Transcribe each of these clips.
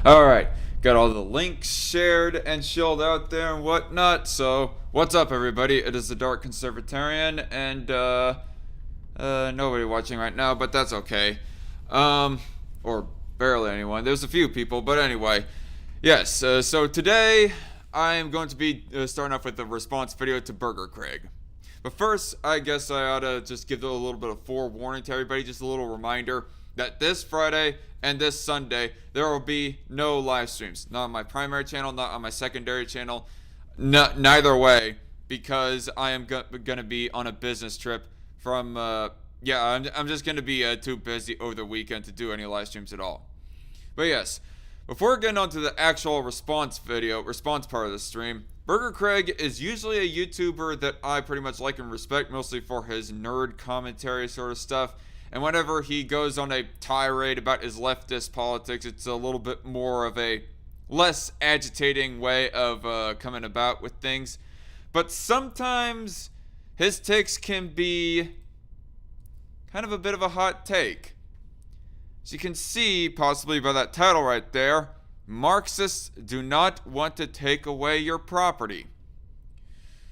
Alright, got all the links shared and shilled out there and whatnot. So, what's up, everybody? It is the Dark Conservatarian, and, nobody watching right now, but that's okay. Or barely anyone. There's a few people, but anyway. Yes, so today, I am going to be starting off with a response video to Burgerkrieg. But first, I guess I ought to just give a little bit of forewarning to everybody, just a little reminder that this Friday and this Sunday, there will be no live streams. Not on my primary channel, not on my secondary channel, neither way, because I am going to be on a business trip from, I'm just going to be too busy over the weekend to do any live streams at all. But yes, before getting on to the actual response part of the stream, Burgerkrieg is usually a YouTuber that I pretty much like and respect, mostly for his nerd commentary sort of stuff. And whenever he goes on a tirade about his leftist politics, it's a little bit more of a less agitating way of coming about with things. But sometimes his takes can be kind of a bit of a hot take. As you can see, possibly by that title right there, Marxists do not want to take away your property.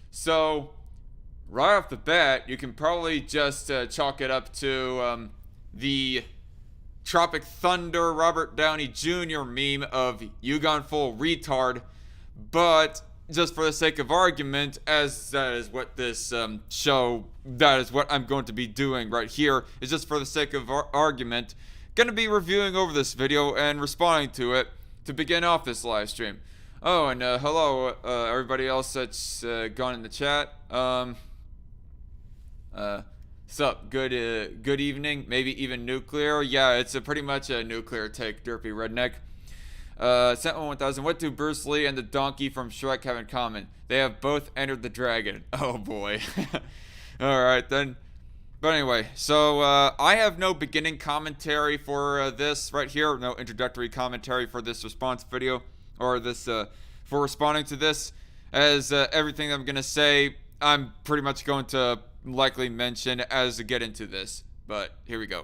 So, right off the bat, you can probably just chalk it up to the Tropic Thunder Robert Downey Jr. meme of "you gone full retard," but just for the sake of argument, as that is what this that is what I'm going to be doing right here, is just for the sake of argument, going to be reviewing over this video and responding to it to begin off this live stream. Oh, and hello everybody else that's gone in the chat. Sup, good evening, maybe even nuclear. Yeah, it's pretty much a nuclear take, derpy redneck. Sentinel 1000, what do Bruce Lee and the donkey from Shrek have in common? They have both entered the dragon. Oh boy. Alright then. But anyway, so I have no beginning commentary for this right here, no introductory commentary for this response video, or this, for responding to this, as everything I'm going to say, I'm pretty much going to likely mention as I get into this, but here we go.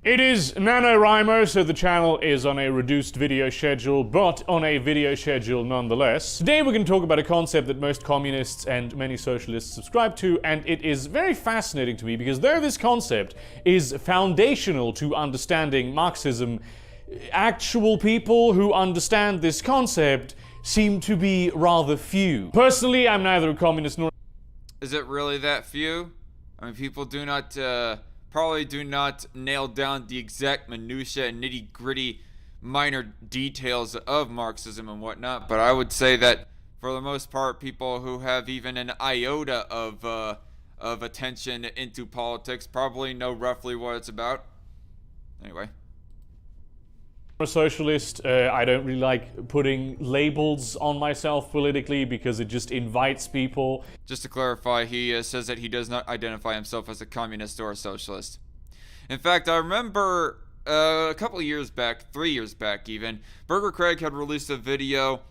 It is NaNoWriMo, so the channel is on a reduced video schedule, but on a video schedule nonetheless. Today we're going to talk about a concept that most communists and many socialists subscribe to, and it is very fascinating to me because though this concept is foundational to understanding Marxism, actual people who understand this concept seem to be rather few. Personally, I'm neither a communist nor... Is it really that few? I mean, people do not, probably do not nail down the exact minutiae and nitty-gritty minor details of Marxism and whatnot, but I would say that for the most part, people who have even an iota of attention into politics probably know roughly what it's about. Anyway. a socialist. I don't really like putting labels on myself politically because it just invites people. Just to clarify, he says that he does not identify himself as a communist or a socialist. In fact, I remember a couple of years back, 3 years back even, Burgerkrieg had released a video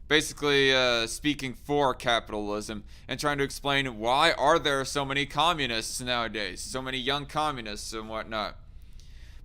basically speaking for capitalism and trying to explain why are there so many communists nowadays, so many young communists and whatnot.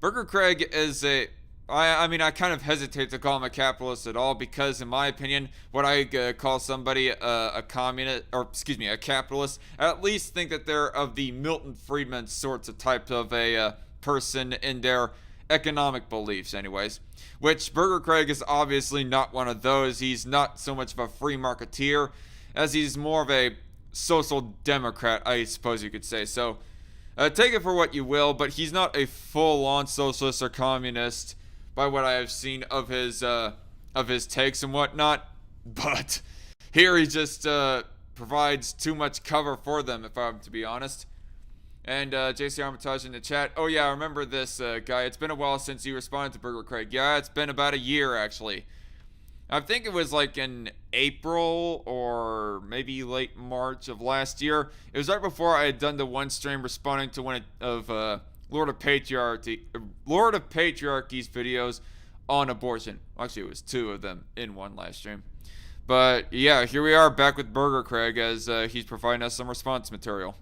Burgerkrieg is a... I mean, I kind of hesitate to call him a capitalist at all because, in my opinion, what I call somebody a communist, or excuse me, a capitalist, I at least think that they're of the Milton Friedman sorts of type of a person in their economic beliefs anyways. Which Burgerkrieg is obviously not one of those. He's not so much of a free marketeer as he's more of a social democrat, I suppose you could say. So, take it for what you will, but he's not a full-on socialist or communist by what I have seen of his takes and whatnot, but here he just provides too much cover for them, if I'm to be honest. And JC Armitage in the chat, oh yeah, I remember this guy. It's been a while since you responded to Burgerkrieg. Yeah, it's been about a year actually. I think it was like in April or maybe late March of last year. It was right before I had done the one stream responding to one of Lord of Patriarchy's videos on abortion. Well, actually, it was two of them in one live stream. But yeah, here we are back with Burgerkrieg as he's providing us some response material.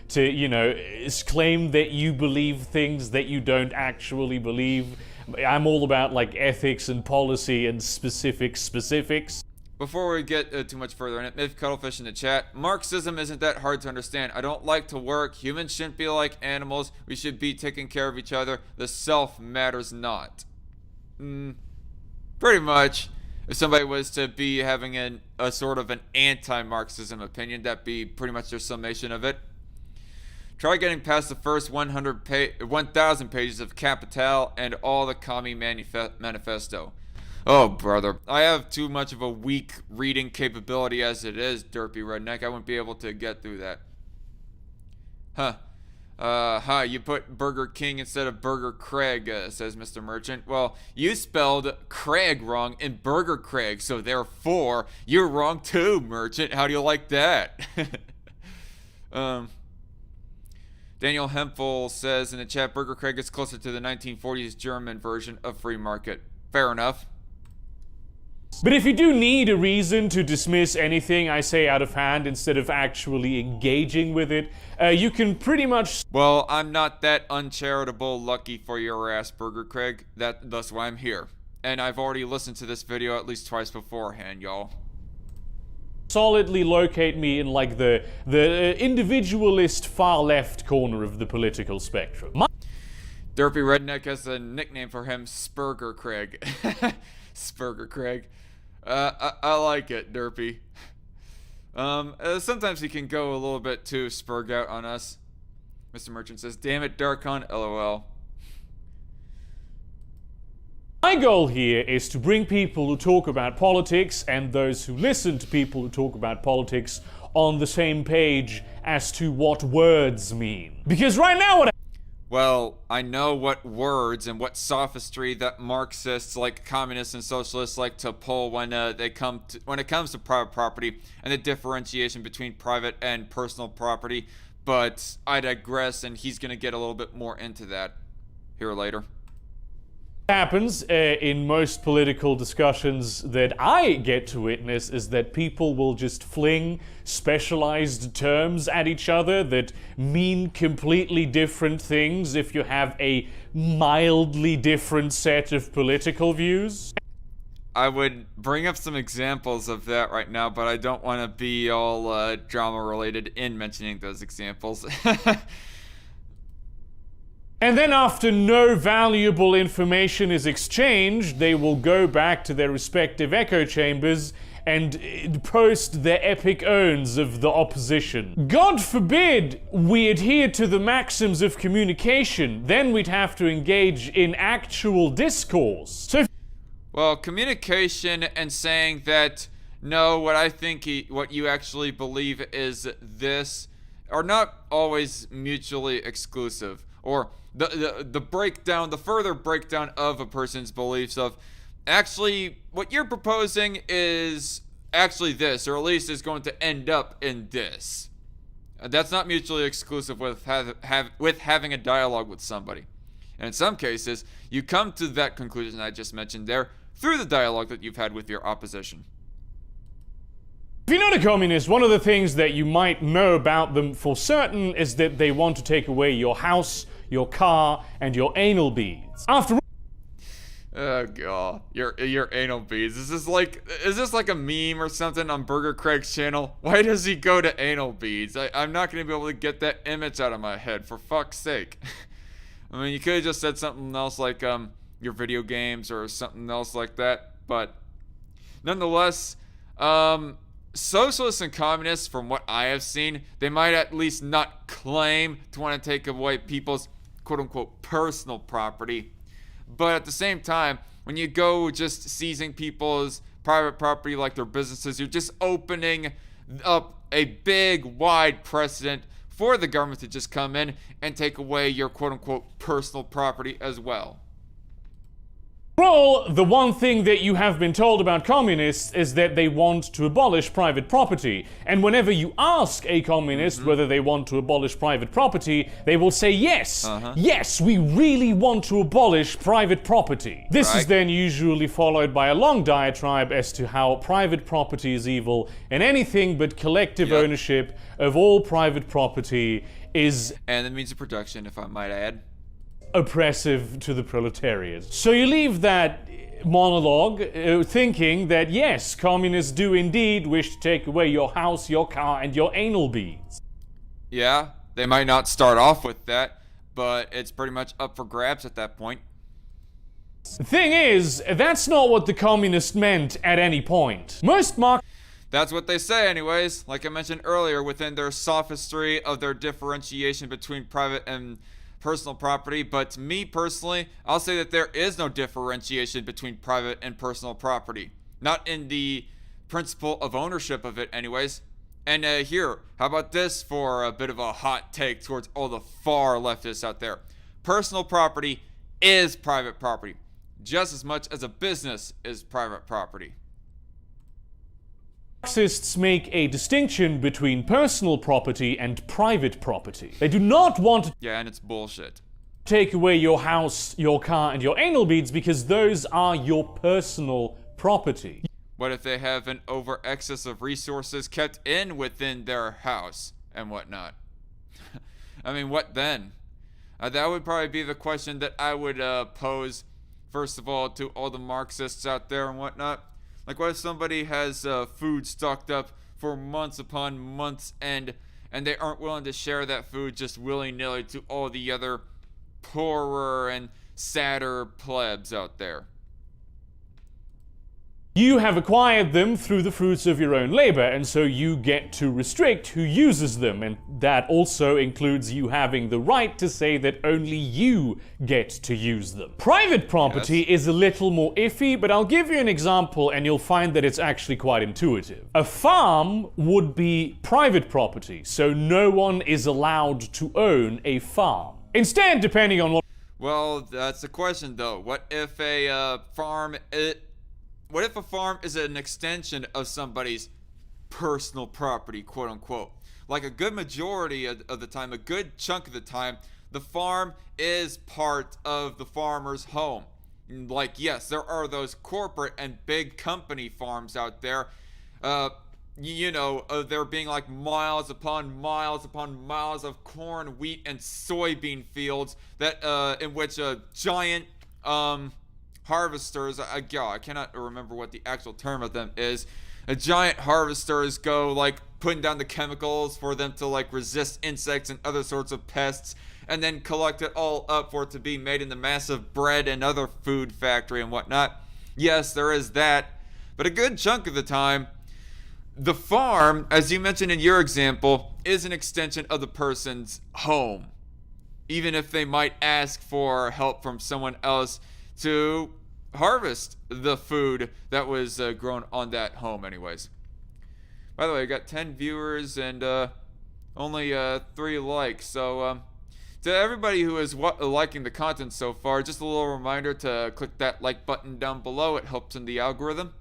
to, you know, claim that you believe things that you don't actually believe. I'm all about, like, ethics and policy and specifics. Before we get too much further in it, Myth Cuttlefish in the chat, Marxism isn't that hard to understand. I don't like to work. Humans shouldn't be like animals. We should be taking care of each other. The self matters not. Pretty much. If somebody was to be having a sort of an anti-Marxism opinion, that'd be pretty much their summation of it. Try getting past the first 1,000 pages of Capital and all the Commie Manifesto. Oh, brother. I have too much of a weak reading capability as it is, derpy redneck. I wouldn't be able to get through that. You put Burger King instead of Burgerkrieg, says Mr. Merchant. Well, you spelled Craig wrong in Burgerkrieg, so therefore, you're wrong too, Merchant. How do you like that? Daniel Hempel says in the chat, Burgerkrieg is closer to the 1940s German version of free market. Fair enough. But if you do need a reason to dismiss anything I say out of hand instead of actually engaging with it, you can pretty much... Well, I'm not that uncharitable, lucky for your ass, Burgerkrieg. That's why I'm here. And I've already listened to this video at least twice beforehand, y'all. Solidly locate me in, like, the individualist far left corner of the political spectrum. Derpy Redneck has a nickname for him, Spurgerkrieg. Spurgerkrieg. I like it, Derpy. Sometimes he can go a little bit too spurg out on us. Mr. Merchant says, damn it, DarkCon, LOL. My goal here is to bring people who talk about politics and those who listen to people who talk about politics on the same page as to what words mean. Because right now Well, I know what words and what sophistry that Marxists, like communists and socialists, like to pull when it comes to private property and the differentiation between private and personal property. But I digress, and he's gonna get a little bit more into that here later. happens in most political discussions that I get to witness is that people will just fling specialized terms at each other that mean completely different things if you have a mildly different set of political views. I would bring up some examples of that right now, but I don't want to be all drama related in mentioning those examples. And then after no valuable information is exchanged, they will go back to their respective echo chambers and post their epic owns of the opposition. God forbid we adhere to the maxims of communication, then we'd have to engage in actual discourse. So well, communication and saying that, no, what you actually believe is this, are not always mutually exclusive. Or the further breakdown of a person's beliefs of, actually, what you're proposing is actually this, or at least is going to end up in this. That's not mutually exclusive with having a dialogue with somebody. And in some cases, you come to that conclusion I just mentioned there through the dialogue that you've had with your opposition. if you're not a communist, one of the things that you might know about them for certain is that they want to take away your house, your car, and your anal beads. After oh god, your anal beads. Is this like a meme or something on Burgerkrieg's channel? Why does he go to anal beads? I'm not gonna be able to get that image out of my head, for fuck's sake. I mean, you could have just said something else like your video games or something else like that, but nonetheless, socialists and communists, from what I have seen, they might at least not claim to want to take away people's quote-unquote personal property, but at the same time, when you go just seizing people's private property like their businesses, you're just opening up a big, wide precedent for the government to just come in and take away your quote-unquote personal property as well. all, the one thing that you have been told about communists is that they want to abolish private property. And whenever you ask a communist whether they want to abolish private property, they will say yes. Yes, we really want to abolish private property. This is then usually followed by a long diatribe as to how private property is evil and anything but collective ownership of all private property is And the means of production, if I might add. oppressive to the proletariat. So you leave that monologue thinking that yes, communists do indeed wish to take away your house, your car, and your anal beads. Yeah, they might not start off with that, but it's pretty much up for grabs at that point. The thing is, that's not what the communists meant at any point. Most That's what they say anyways, like I mentioned earlier, within their sophistry of their differentiation between private and personal property. But to me personally, I'll say that there is no differentiation between private and personal property. Not in the principle of ownership of it anyways. And here, how about this for a bit of a hot take towards all the far leftists out there? Personal property is private property, just as much as a business is private property. Marxists make a distinction between personal property and private property. They do not want to Yeah, and it's bullshit. take away your house, your car, and your anal beads because those are your personal property. What if they have an over excess of resources kept in within their house and whatnot? I mean, what then? That would probably be the question that I would pose, first of all, to all the Marxists out there and whatnot. Like, what if somebody has food stocked up for months upon months and they aren't willing to share that food just willy-nilly to all the other poorer and sadder plebs out there? You have acquired them through the fruits of your own labor, and so you get to restrict who uses them, and that also includes you having the right to say that only you get to use them. Private property is a little more iffy, but I'll give you an example and you'll find that it's actually quite intuitive. A farm would be private property, so no one is allowed to own a farm. Instead, depending on what... Well, that's the question though. What if a farm is an extension of somebody's personal property, quote unquote? Like a good majority of the time, a good chunk of the time, the farm is part of the farmer's home. Like, yes, there are those corporate and big company farms out there. There being like miles upon miles upon miles of corn, wheat, and soybean fields that in which giant harvesters, I cannot remember what the actual term of them is. Giant harvesters go like putting down the chemicals for them to like resist insects and other sorts of pests, and then collect it all up for it to be made in the massive bread and other food factory and whatnot. Yes, there is that, but a good chunk of the time, the farm, as you mentioned in your example, is an extension of the person's home, even if they might ask for help from someone else to harvest the food that was grown on that home anyways. By the way, I got 10 viewers and only 3 likes, so to everybody who is liking the content so far, just a little reminder to click that like button down below. It helps in the algorithm.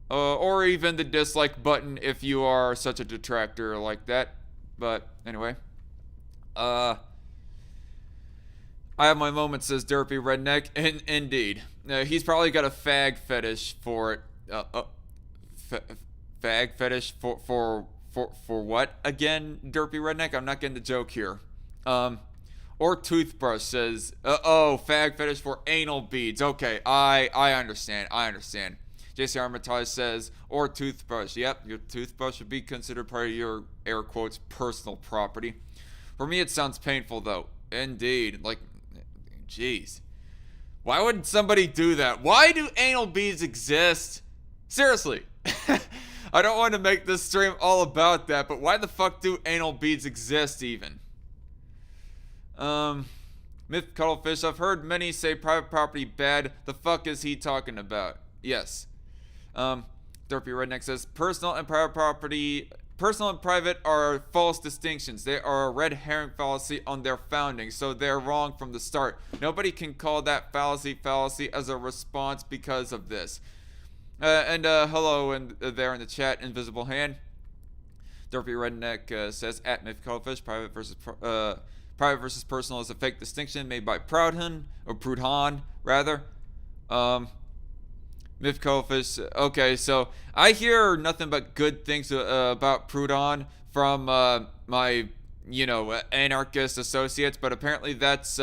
Or even the dislike button if you are such a detractor like that. But anyway, I have my moments, says Derpy Redneck. Indeed, he's probably got a fag fetish for it. Fag fetish for what again, Derpy Redneck? I'm not getting the joke here. Or Toothbrush says, fag fetish for anal beads. Okay, I understand. JC Armitage says, or toothbrush. Yep, your toothbrush would be considered part of your, air quotes, personal property. For me, it sounds painful, though. Indeed. Like, jeez. Why would somebody do that? Why do anal beads exist? Seriously. I don't want to make this stream all about that, but why the fuck do anal beads exist, even? Myth Cuttlefish, I've heard many say private property bad. The fuck is he talking about? Yes. Derpy Redneck says, personal and private are false distinctions. They are a red herring fallacy on their founding, so they're wrong from the start. Nobody can call that fallacy as a response because of this. Hello there in the chat, Invisible Hand. Derpy Redneck says, at Myth Cuttlefish, private versus personal is a fake distinction made by Proudhon, rather. Myth Cuttlefish. Okay, so I hear nothing but good things about Proudhon from my anarchist associates, but apparently that's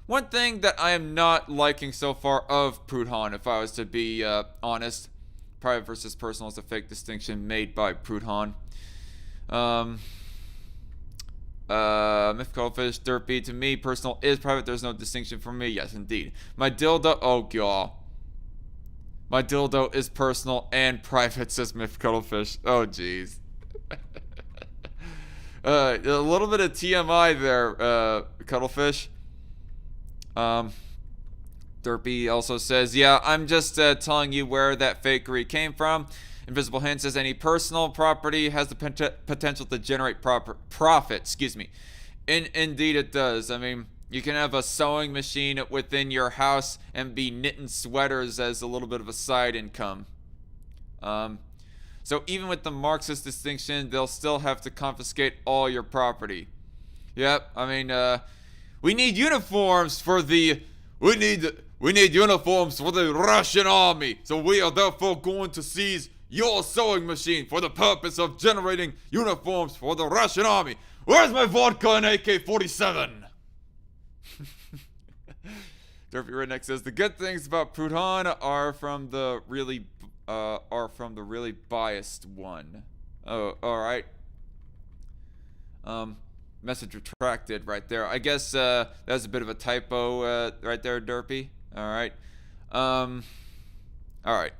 one thing that I am not liking so far of Proudhon, if I was to be honest. Private versus personal is a fake distinction made by Proudhon. Myth Cuttlefish, Derpy, to me, personal is private, there's no distinction for me. Yes, indeed. My dildo, oh god. My dildo is personal and private, says Myth Cuttlefish. Oh jeez. A little bit of TMI there, Cuttlefish. Derpy also says, yeah, I'm just telling you where that fakery came from. Invisible Hand says any personal property has the potential to generate profit. Excuse me. Indeed it does. I mean, you can have a sewing machine within your house and be knitting sweaters as a little bit of a side income. So even with the Marxist distinction, they'll still have to confiscate all your property. Yep, I mean, we need uniforms for the... We need uniforms for the Russian army. So we are therefore going to seize your sewing machine for the purpose of generating uniforms for the Russian army. Where's my vodka and AK-47? Derpy Redneck says the good things about Proudhon are from the really biased one. Oh, all right. Message retracted right there. I guess that's a bit of a typo right there, Derpy. All right. All right.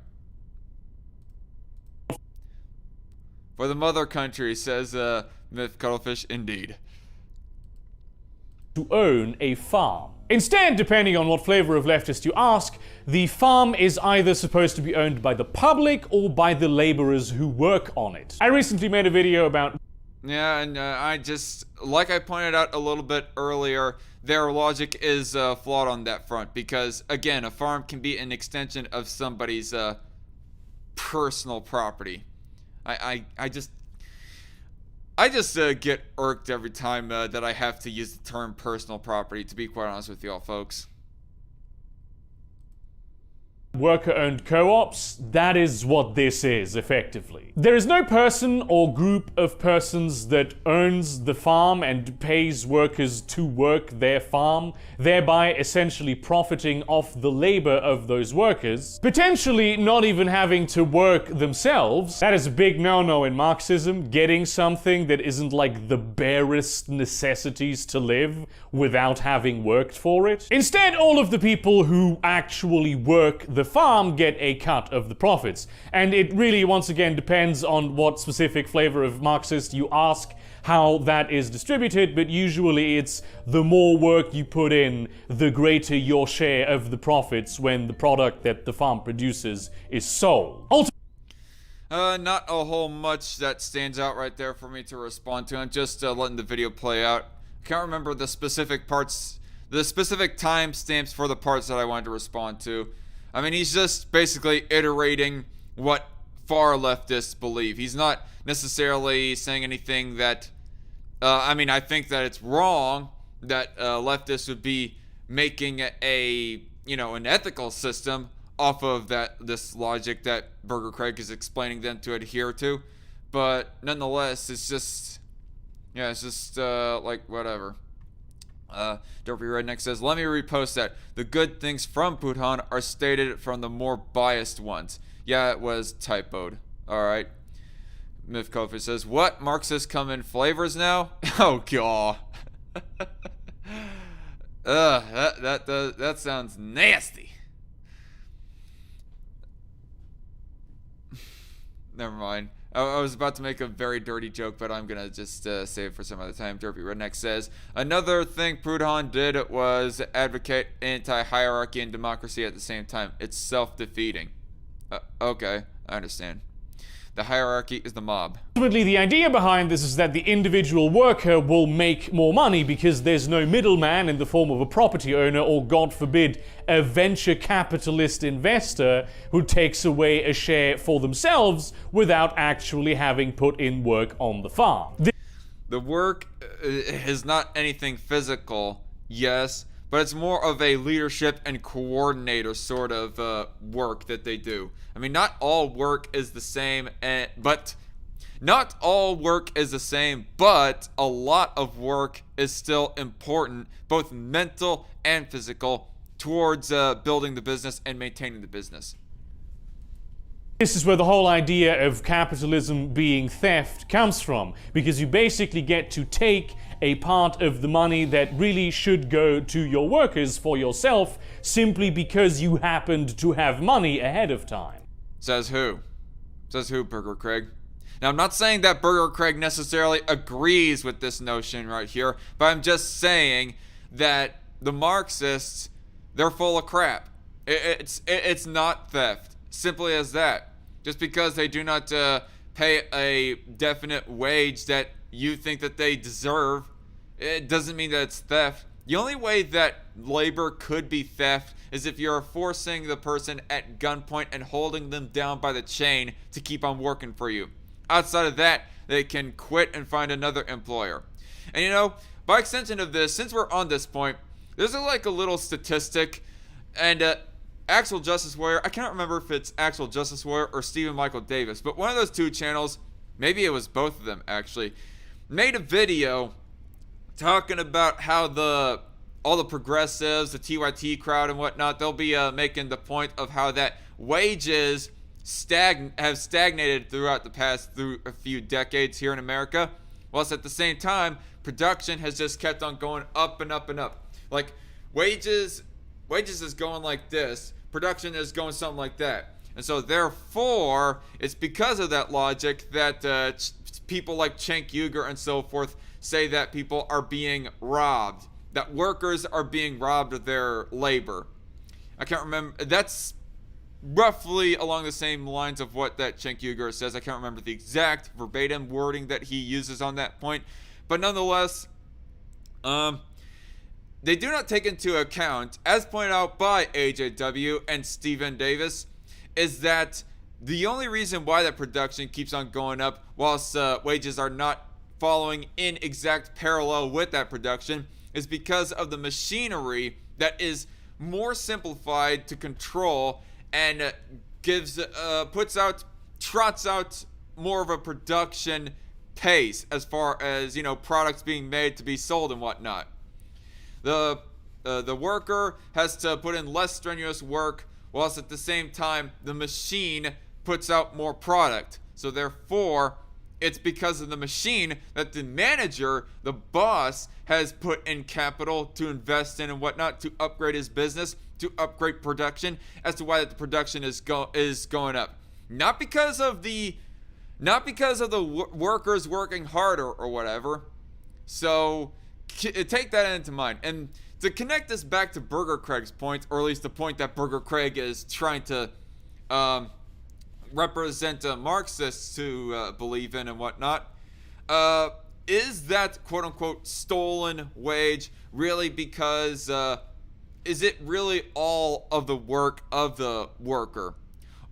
For the mother country, says Myth Cuttlefish, indeed. To own a farm. Instead, depending on what flavor of leftist you ask, the farm is either supposed to be owned by the public or by the laborers who work on it. I recently made a video about... Yeah, and I just, like I pointed out a little bit earlier, their logic is flawed on that front, because, again, a farm can be an extension of somebody's personal property. I just get irked every time that I have to use the term personal property, to be quite honest with y'all folks. Worker-owned co-ops, that is what this is, effectively. There is no person or group of persons that owns the farm and pays workers to work their farm, thereby essentially profiting off the labor of those workers, potentially not even having to work themselves. That is a big no-no in Marxism, getting something that isn't like the barest necessities to live without having worked for it. Instead, all of the people who actually work the farm get a cut of the profits. And it really, once again, depends on what specific flavor of Marxist you ask how that is distributed, but usually it's the more work you put in, the greater your share of the profits when the product that the farm produces is sold. Not a whole much that stands out right there for me to respond to. I'm just letting the video play out. I can't remember the specific parts, the specific timestamps for the parts that I wanted to respond to. I mean, he's just basically iterating what far leftists believe. He's not necessarily saying anything that, I mean, I think that it's wrong that leftists would be making an ethical system off of this logic that Burgerkrieg is explaining them to adhere to. But nonetheless, it's just, yeah, it's just like whatever. Derpy Redneck says, let me repost that. The good things from Proudhon are stated from the more biased ones. Yeah, it was typoed. Alright. Myth Kofi says, what? Marxists come in flavors now? Oh, god. That sounds nasty. Never mind. I was about to make a very dirty joke, but I'm gonna just save it for some other time. Derpy Redneck says, another thing Proudhon did was advocate anti-hierarchy and democracy at the same time. It's self-defeating. Okay, I understand. The hierarchy is the mob. Ultimately, the idea behind this is that the individual worker will make more money because there's no middleman in the form of a property owner or, God forbid, a venture capitalist investor who takes away a share for themselves without actually having put in work on the farm. The work is not anything physical, yes, but it's more of a leadership and coordinator sort of work that they do. I mean, not all work is the same, but Not all work is the same, but a lot of work is still important, both mental and physical, towards building the business and maintaining the business. This is where the whole idea of capitalism being theft comes from, because you basically get to take a part of the money that really should go to your workers for yourself simply because you happened to have money ahead of time. Says who? Says who, Burgerkrieg? Now, I'm not saying that Burgerkrieg necessarily agrees with this notion right here, but I'm just saying that the Marxists, they're full of crap. It's not theft. Simply as that. Just because they do not pay a definite wage that you think that they deserve, it doesn't mean that it's theft. The only way that labor could be theft is if you're forcing the person at gunpoint and holding them down by the chain to keep on working for you. Outside of that, they can quit and find another employer. And you know, by extension of this, since we're on this point, there's like a little statistic, and Actual Justice Warrior, I can't remember if it's Actual Justice Warrior or Stephen Michael Davis, but one of those two channels, maybe it was both of them actually, made a video talking about how all the progressives, the TYT crowd and whatnot, they'll be making the point of how that wages have stagnated throughout the past through a few decades here in America, whilst at the same time production has just kept on going up and up and up. Like wages is going like this, production is going something like that. And so therefore, it's because of that logic that people like Cenk Uygur and so forth say that people are being robbed, that workers are being robbed of their labor. I can't remember, that's roughly along the same lines of what that Cenk Uygur says. I can't remember the exact verbatim wording that he uses on that point, but nonetheless, they do not take into account, as pointed out by AJW and Stephen Davis, is that the only reason why that production keeps on going up whilst wages are not following in exact parallel with that production is because of the machinery that is more simplified to control and trots out more of a production pace as far as, you know, products being made to be sold and whatnot. The worker has to put in less strenuous work, whilst at the same time the machine puts out more product. So therefore, it's because of the machine that the manager, the boss, has put in capital to invest in and whatnot to upgrade his business, to upgrade production, as to why that the production is going up. Not because of the workers working harder or whatever. So take that into mind. And to connect this back to Burgerkrieg's point, or at least the point that Burgerkrieg is trying to represent Marxists to believe in and whatnot, is that quote-unquote stolen wage really because is it really all of the work of the worker?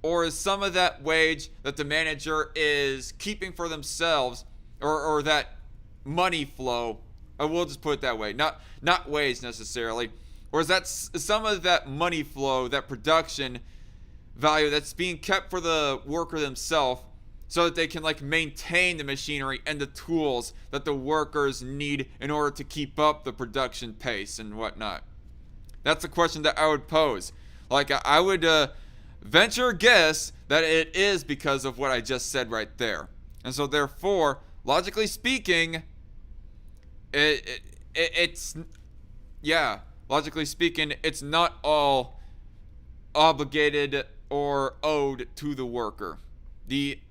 Or is some of that wage that the manager is keeping for themselves, or that money flow, or we'll just put it that way, not wage necessarily, or is that some of that money flow, that production value that's being kept for the worker themselves so that they can like maintain the machinery and the tools that the workers need in order to keep up the production pace and whatnot? That's a question that I would pose. Like I would venture a guess that it is because of what I just said right there. And so therefore, logically speaking, logically speaking, it's not all obligated or owed to the worker.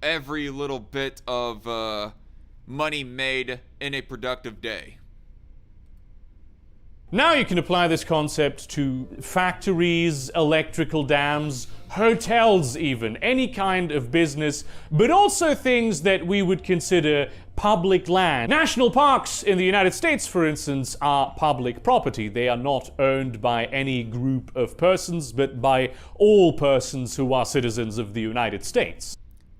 Every little bit of money made in a productive day. Now you can apply this concept to factories, electrical dams, hotels even, any kind of business, but also things that we would consider public land. National parks in the United States, for instance, are public property. They are not owned by any group of persons, but by all persons who are citizens of the United States.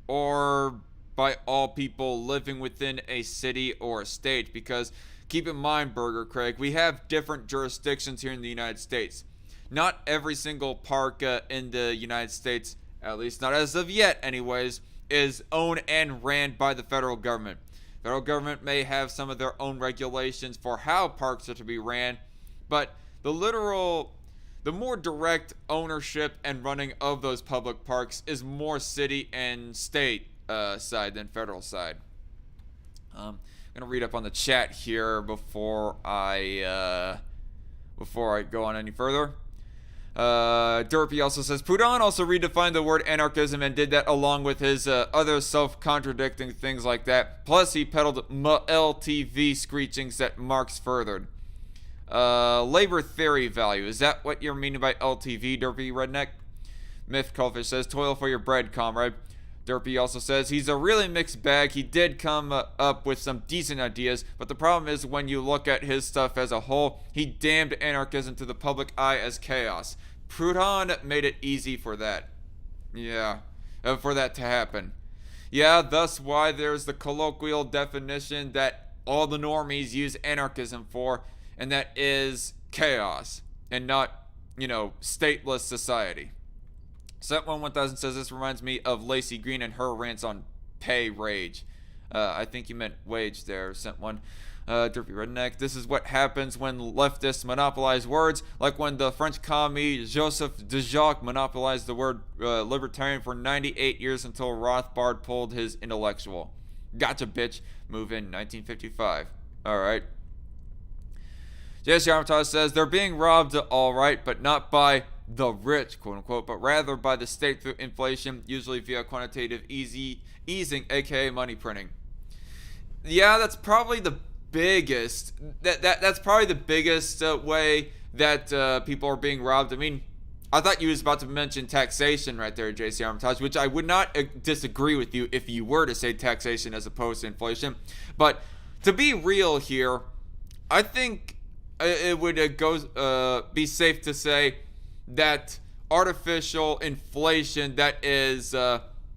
Or by all people living within a city or a state, because keep in mind, Burgerkrieg, we have different jurisdictions here in the United States. Not every single park in the United States, at least not as of yet anyways, is owned and ran by the federal government. Federal government may have some of their own regulations for how parks are to be ran, but the more direct ownership and running of those public parks is more city and state side than federal side. I'm gonna read up on the chat here before I go on any further. Derpy also says, Proudhon also redefined the word anarchism and did that along with his other self-contradicting things like that. Plus, he peddled LTV screechings that Marx furthered. Labor theory value. Is that what you're meaning by LTV, Derpy Redneck? Myth Crawfish says, toil for your bread, comrade. Derpy also says, he's a really mixed bag. He did come up with some decent ideas, but the problem is when you look at his stuff as a whole, he damned anarchism to the public eye as chaos. Proudhon made it easy for that. Yeah, for that to happen. Yeah, thus why there's the colloquial definition that all the normies use anarchism for, and that is chaos, and not, stateless society. Set11000 says, this reminds me of Lacey Green and her rants on pay rage. I think you meant wage there, Set1. Derpy Redneck. This is what happens when leftists monopolize words, like when the French commie Joseph Déjacque monopolized the word libertarian for 98 years until Rothbard pulled his intellectual. Gotcha, bitch. Move in 1955. Alright. J.S. Armitage says, they're being robbed, alright, but not by the rich, quote unquote, but rather by the state through inflation, usually via quantitative easing, aka money printing. Yeah, that's probably the biggest. That's probably the biggest way that people are being robbed. I mean, I thought you was about to mention taxation right there, JC Armitage, which I would not disagree with you if you were to say taxation as opposed to inflation. But to be real here, I think it would be safe to say that artificial inflation that is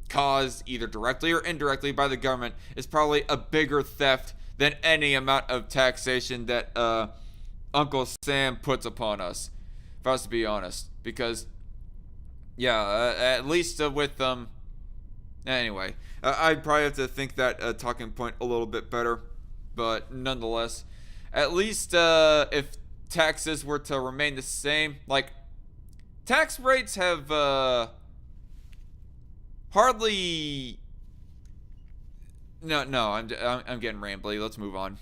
caused either directly or indirectly by the government is probably a bigger theft than any amount of taxation that Uncle Sam puts upon us, if I was to be honest. Because, yeah, at least with, anyway, I'd probably have to think that talking point a little bit better, but nonetheless, at least if taxes were to remain the same, like, tax rates have hardly. No, I'm getting rambly. Let's move on.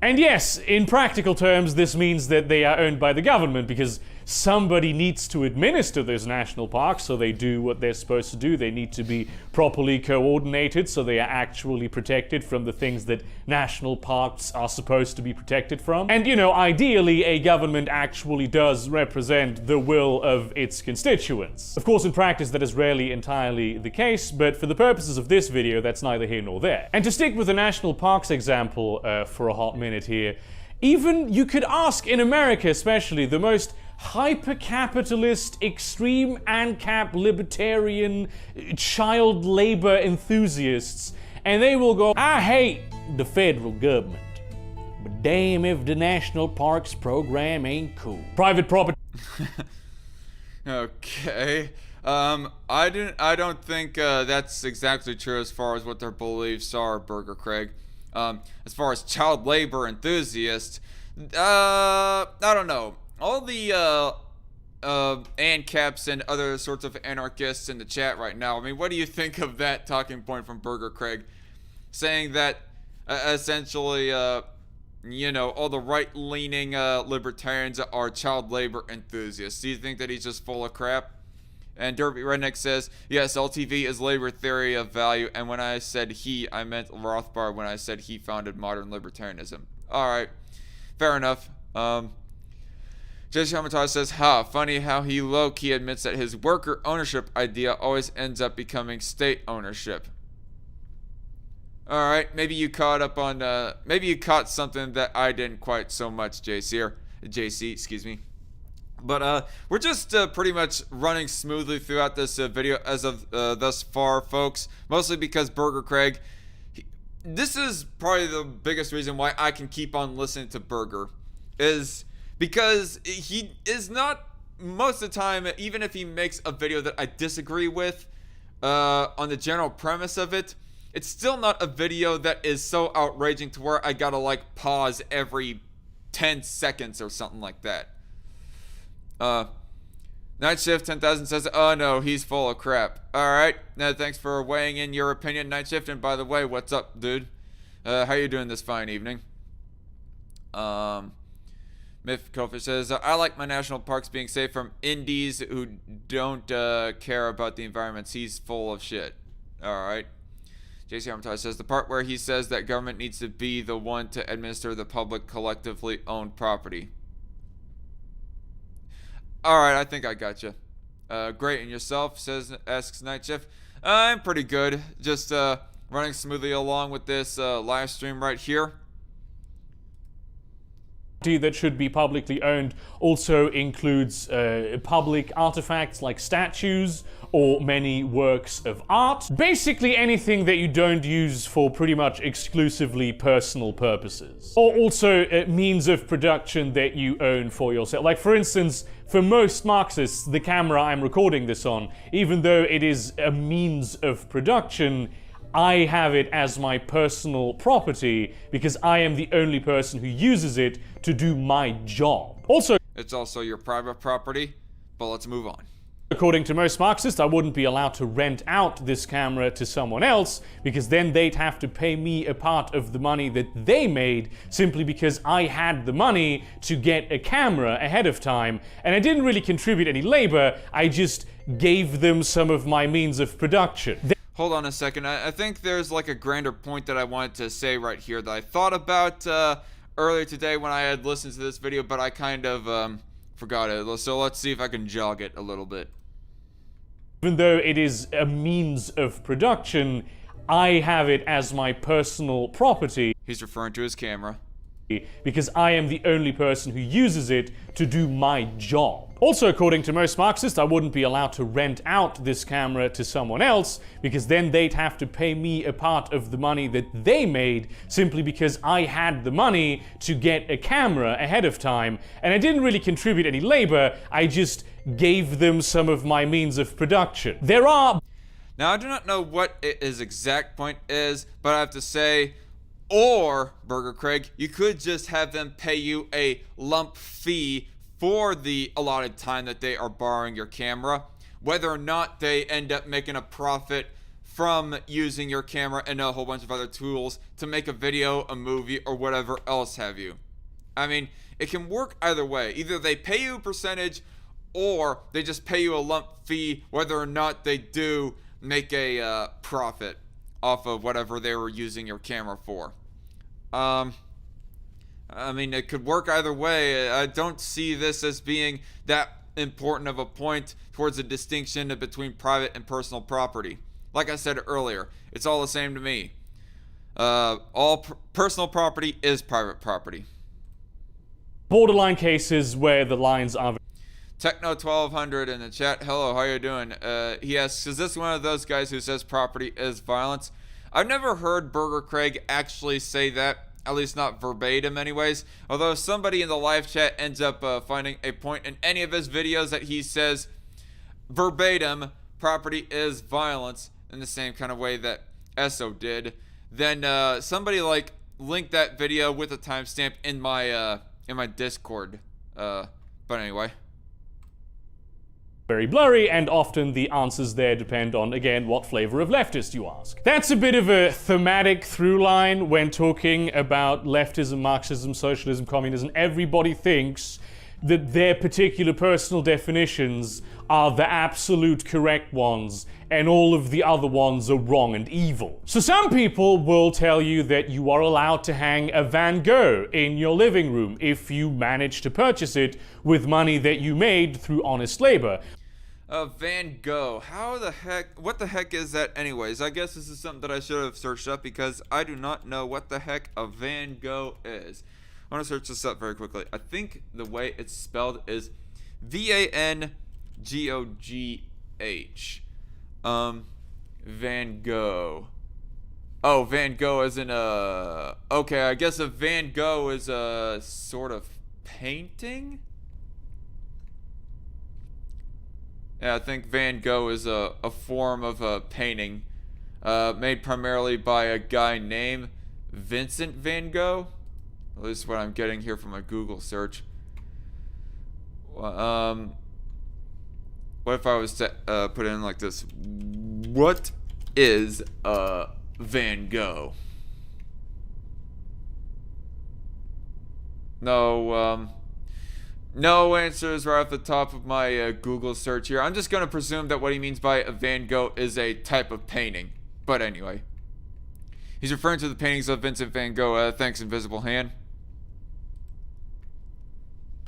And yes, in practical terms, this means that they are owned by the government because somebody needs to administer those national parks so they do what they're supposed to do. They need to be properly coordinated so they are actually protected from the things that national parks are supposed to be protected from. And, ideally, a government actually does represent the will of its constituents. Of course, in practice, that is rarely entirely the case, but for the purposes of this video, that's neither here nor there. And to stick with the national parks example for a hot minute here, even you could ask in America especially, the most hyper-capitalist, extreme ANCAP libertarian child labor enthusiasts, and they will go, I hate the federal government, but damn if the national parks program ain't cool. Private property. Okay. I don't think that's exactly true as far as what their beliefs are, Burgerkrieg. As far as child labor enthusiasts, I don't know. All the ANCAPs and other sorts of anarchists in the chat right now, I mean, what do you think of that talking point from Burgerkrieg? Saying that essentially, all the right-leaning libertarians are child labor enthusiasts. Do you think that he's just full of crap? And Derpy Redneck says, yes, LTV is labor theory of value, and when I said he, I meant Rothbard when I said he founded modern libertarianism. Alright, fair enough. Jason Hamatai says, funny how he low-key admits that his worker ownership idea always ends up becoming state ownership. Alright, maybe you caught something that I didn't quite so much, JC, excuse me. But we're just pretty much running smoothly throughout this video as of thus far, folks. Mostly because Burgerkrieg, this is probably the biggest reason why I can keep on listening to Burger, is because he is not, most of the time, even if he makes a video that I disagree with, on the general premise of it, it's still not a video that is so outraging to where I gotta like pause every 10 seconds or something like that. Night Shift 10,000 says, oh no, he's full of crap. Alright, thanks for weighing in your opinion, Night Shift. And by the way, what's up, dude? How you doing this fine evening? Myth Kofish says, I like my national parks being safe from indies who don't care about the environments. He's full of shit. Alright. JC Armitage says, the part where he says that government needs to be the one to administer the public collectively owned property. Alright, I think I gotcha. Great, and yourself, asks Night Shift. I'm pretty good. Just running smoothly along with this live stream right here. That should be publicly owned also includes public artifacts like statues or many works of art. Basically anything that you don't use for pretty much exclusively personal purposes. Or also means of production that you own for yourself. Like for instance, for most Marxists, the camera I'm recording this on, even though it is a means of production, I have it as my personal property because I am the only person who uses it to do my job. Also, it's also your private property, but let's move on. According to most Marxists, I wouldn't be allowed to rent out this camera to someone else because then they'd have to pay me a part of the money that they made simply because I had the money to get a camera ahead of time and I didn't really contribute any labor, I just gave them some of my means of production. Hold on a second. I think there's like a grander point that I wanted to say right here that I thought about earlier today when I had listened to this video, but I kind of forgot it. So let's see if I can jog it a little bit. Even though it is a means of production, I have it as my personal property. He's referring to his camera. Because I am the only person who uses it to do my job. Also, according to most Marxists, I wouldn't be allowed to rent out this camera to someone else because then they'd have to pay me a part of the money that they made simply because I had the money to get a camera ahead of time and I didn't really contribute any labor, I just gave them some of my means of production. Now, I do not know what his exact point is, but I have to say, or, Burgerkrieg, you could just have them pay you a lump fee for the allotted time that they are borrowing your camera, whether or not they end up making a profit from using your camera and a whole bunch of other tools to make a video, a movie, or whatever else have you. I mean, it can work either way. Either they pay you a percentage or they just pay you a lump fee whether or not they do make a profit off of whatever they were using your camera for. I mean, it could work either way. I don't see this as being that important of a point towards a distinction between private and personal property. Like I said earlier, it's all the same to me. Personal property is private property. Borderline cases where the lines are... Techno1200 in the chat. Hello, how you doing? He asks, is this one of those guys who says property is violence? I've never heard Burgerkrieg actually say that, at least not verbatim anyways. Although somebody in the live chat ends up finding a point in any of his videos that he says verbatim, property is violence, in the same kind of way that Esso did, then somebody like linked that video with a timestamp in my Discord. But anyway. Very blurry, and often the answers there depend on, again, what flavor of leftist you ask. That's a bit of a thematic through line when talking about leftism, Marxism, socialism, communism. Everybody thinks that their particular personal definitions are the absolute correct ones, and all of the other ones are wrong and evil. So some people will tell you that you are allowed to hang a Van Gogh in your living room if you manage to purchase it with money that you made through honest labor. Van Gogh. What the heck is that anyways? I guess this is something that I should have searched up because I do not know what the heck a Van Gogh is. I want to search this up very quickly. I think the way it's spelled is VANGOGH. Van Gogh. Oh, Van Gogh is in a... Okay, I guess a Van Gogh is a sort of painting? Yeah, I think Van Gogh is a form of a painting made primarily by a guy named Vincent Van Gogh. At least what I'm getting here from a Google search. What if I was to put in like this? What is Van Gogh? No, no answers right off the top of my Google search here. I'm just gonna presume that what he means by a Van Gogh is a type of painting. But anyway, he's referring to the paintings of Vincent Van Gogh. Thanks, Invisible Hand.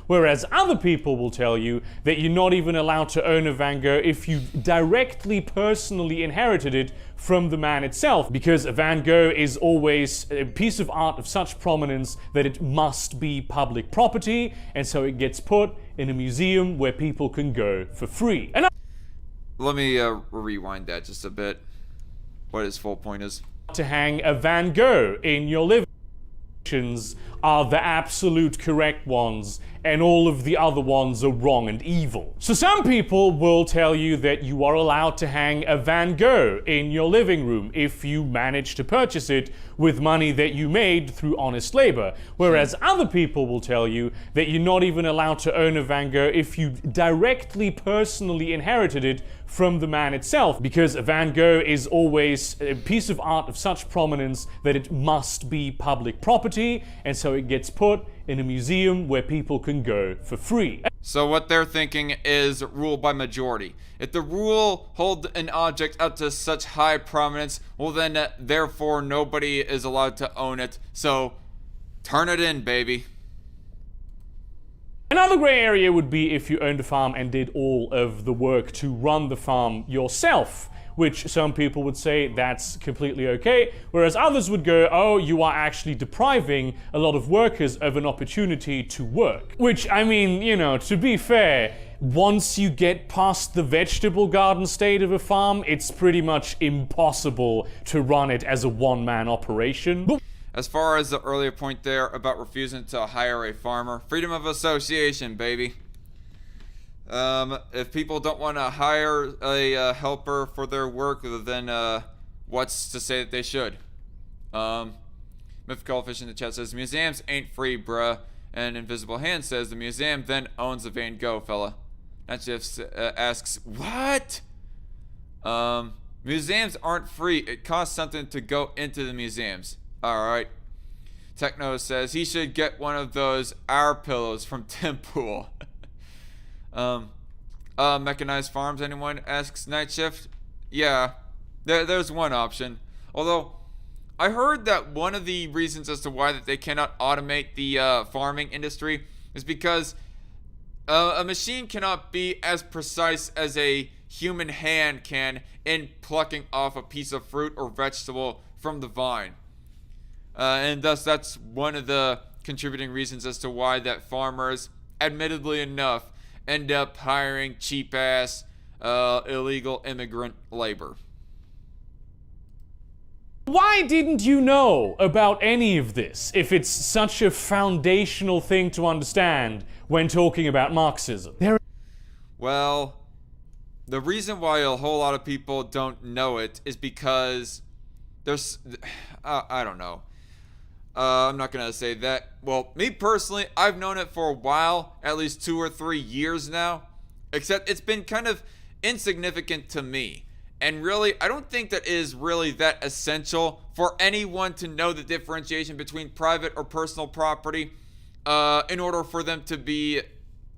Whereas other people will tell you that you're not even allowed to own a Van Gogh if you directly, personally inherited it from the man itself, because a Van Gogh is always a piece of art of such prominence that it must be public property, and so it gets put in a museum where people can go for free. And let me rewind that just a bit. What his full point is. To hang a Van Gogh in your living room are the absolute correct ones, and all of the other ones are wrong and evil. So some people will tell you that you are allowed to hang a Van Gogh in your living room if you manage to purchase it with money that you made through honest labor. Whereas other people will tell you that you're not even allowed to own a Van Gogh if you directly, personally inherited it from the man itself, because a Van Gogh is always a piece of art of such prominence that it must be public property, and so it gets put in a museum where people can go for free. So what they're thinking is rule by majority. If the rule holds an object up to such high prominence, well then therefore nobody is allowed to own it. So turn it in, baby. Another grey area would be if you owned a farm and did all of the work to run the farm yourself, which some people would say that's completely okay, whereas others would go, oh, you are actually depriving a lot of workers of an opportunity to work. Which, I mean, you know, to be fair, once you get past the vegetable garden state of a farm, it's pretty much impossible to run it as a one-man operation. As far as the earlier point there about refusing to hire a farmer, freedom of association, baby. If people don't want to hire a helper for their work, then what's to say that they should? Mythical Fish in the chat says, museums ain't free, bruh. And Invisible Hand says, the museum then owns the Van Gogh, fella. Nightshift asks, what? Museums aren't free. It costs something to go into the museums. Alright. Techno says he should get one of those our pillows from Tim Pool. Mechanized farms, anyone? Asks Night Shift. Yeah, there's one option. Although, I heard that one of the reasons as to why that they cannot automate the farming industry is because a machine cannot be as precise as a human hand can in plucking off a piece of fruit or vegetable from the vine. And thus that's one of the contributing reasons as to why that farmers, admittedly enough, end up hiring cheap-ass illegal immigrant labor. Why didn't you know about any of this if it's such a foundational thing to understand when talking about Marxism? Well, the reason why a whole lot of people don't know it is because there's... I don't know. I'm not gonna say that. Well, me personally, I've known it for a while, at least 2 or 3 years now. Except it's been kind of insignificant to me. And really, I don't think that is really that essential for anyone to know the differentiation between private or personal property in order for them to be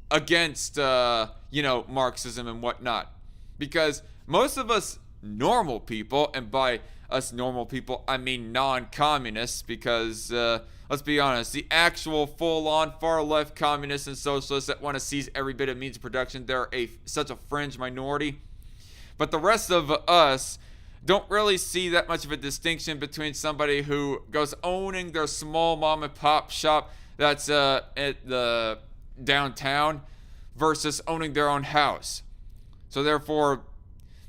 against, you know, Marxism and whatnot. Because most of us normal people, and by us normal people, I mean non-communists, because, let's be honest, the actual full-on far-left communists and socialists that want to seize every bit of means of production, they're such a fringe minority. But the rest of us don't really see that much of a distinction between somebody who goes owning their small mom-and-pop shop that's at the downtown versus owning their own house. So therefore,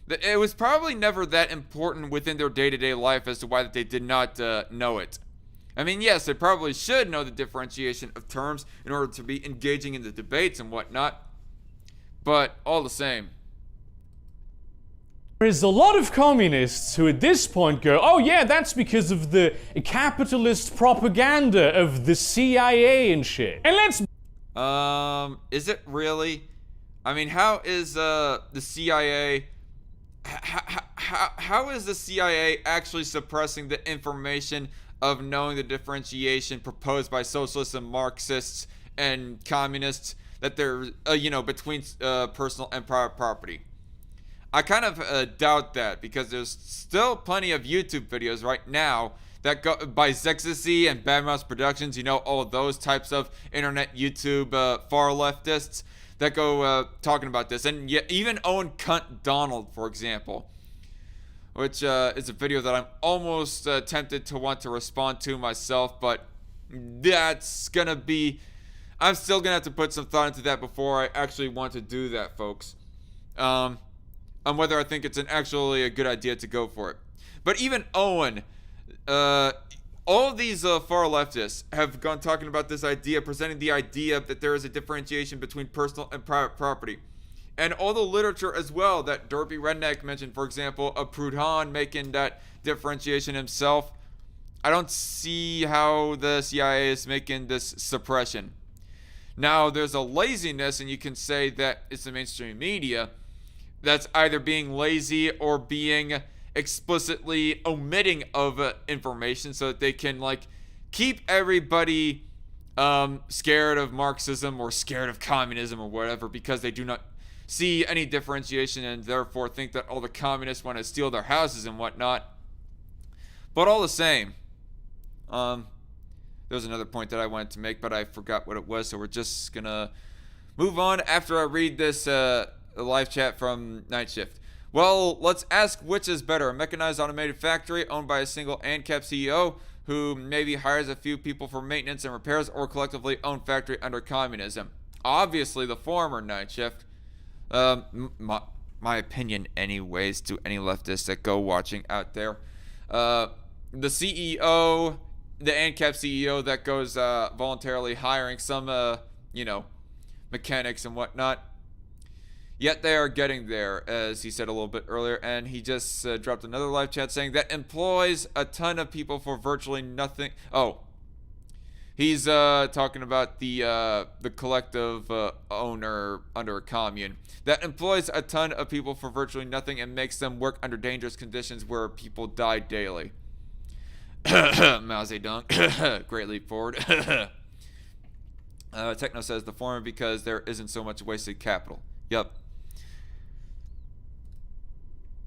it was probably never that important within their day-to-day life as to why that they did not know it. I mean, yes, they probably should know the differentiation of terms in order to be engaging in the debates and whatnot. But all the same, There's a lot of communists who at this point go, oh yeah, that's because of the capitalist propaganda of the CIA and shit. And let's... Is it really? I mean, how is, the CIA... How is the CIA actually suppressing the information of knowing the differentiation proposed by socialists and Marxists and communists that they're, between personal and private property? I kind of doubt that, because there's still plenty of YouTube videos right now that go by Zexacy and Bad Mouse Productions, all of those types of internet YouTube far leftists that go talking about this. And even Owen Cunt Donald, for example, which is a video that I'm almost tempted to want to respond to myself, but that's gonna be... I'm still gonna have to put some thought into that before I actually want to do that, folks. On whether I think it's actually a good idea to go for it. But even Owen, all of these far leftists have gone talking about this idea, presenting the idea that there is a differentiation between personal and private property. And all the literature as well that Derpy Redneck mentioned, for example, of Proudhon making that differentiation himself. I don't see how the CIA is making this suppression. Now, there's a laziness, and you can say that it's the mainstream media that's either being lazy or being explicitly omitting of information so that they can keep everybody scared of Marxism or scared of communism or whatever, because they do not see any differentiation and therefore think that all the communists want to steal their houses and whatnot. But all the same, there was another point that I wanted to make, but I forgot what it was, so we're just gonna move on after I read this live chat from Night Shift. Well, let's ask which is better: a mechanized automated factory owned by a single ANCAP CEO who maybe hires a few people for maintenance and repairs, or collectively owned factory under communism? Obviously the former, Night Shift. My opinion anyways, to any leftists that go watching out there. The CEO, the ANCAP CEO that goes voluntarily hiring some, mechanics and whatnot. Yet they are getting there, as he said a little bit earlier, and he just dropped another live chat saying that employs a ton of people for virtually nothing. Oh, he's talking about the collective owner under a commune that employs a ton of people for virtually nothing and makes them work under dangerous conditions where people die daily. Mao Zedong. Great leap forward. Techno says the former because there isn't so much wasted capital. Yep.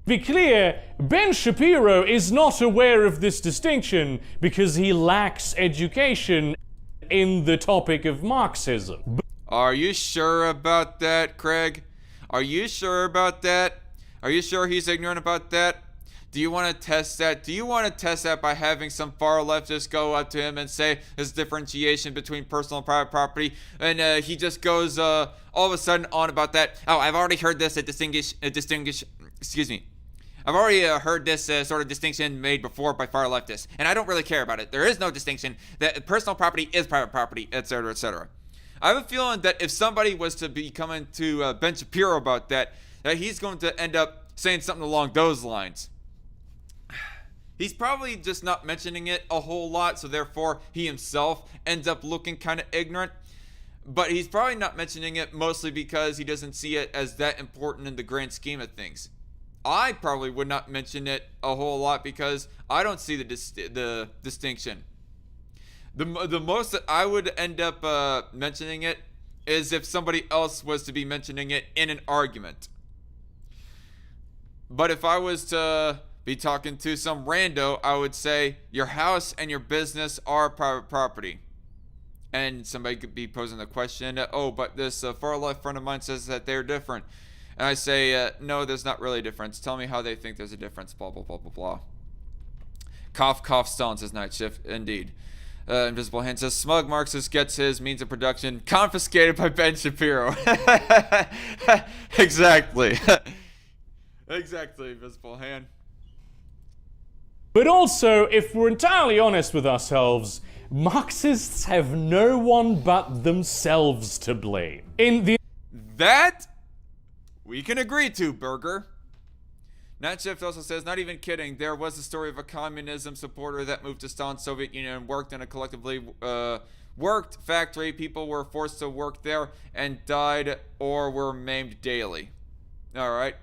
Be clear, Ben Shapiro is not aware of this distinction because he lacks education in the topic of Marxism. Are you sure about that, Craig? Are you sure about that? Are you sure he's ignorant about that? Do you want to test that? Do you want to test that by having some far leftist go up to him and say there's differentiation between personal and private property, and he just goes all of a sudden on about that? Oh, I've already heard this I've already heard this sort of distinction made before by far leftists, and I don't really care about it. There is no distinction. That personal property is private property, etc., etc. I have a feeling that if somebody was to be coming to Ben Shapiro about that he's going to end up saying something along those lines. He's probably just not mentioning it a whole lot, so therefore he himself ends up looking kind of ignorant. But he's probably not mentioning it mostly because he doesn't see it as that important in the grand scheme of things. I probably would not mention it a whole lot because I don't see the distinction. The most that I would end up mentioning it is if somebody else was to be mentioning it in an argument. But if I was to be talking to some rando, I would say your house and your business are private property. And somebody could be posing the question, oh, but this far left friend of mine says that they're different. And I say, no, there's not really a difference. Tell me how they think there's a difference, blah, blah, blah, blah, blah. Cough, cough, Stalin says Night Shift. Indeed. Invisible Hand says, smug Marxist gets his means of production confiscated by Ben Shapiro. Exactly. Exactly, Invisible Hand. But also, if we're entirely honest with ourselves, Marxists have no one but themselves to blame. That we can agree to, Burger. Natshift also says, not even kidding, there was a story of a communism supporter that moved to Stalin's Soviet Union and worked in a collectively worked factory. People were forced to work there and died or were maimed daily. Alright.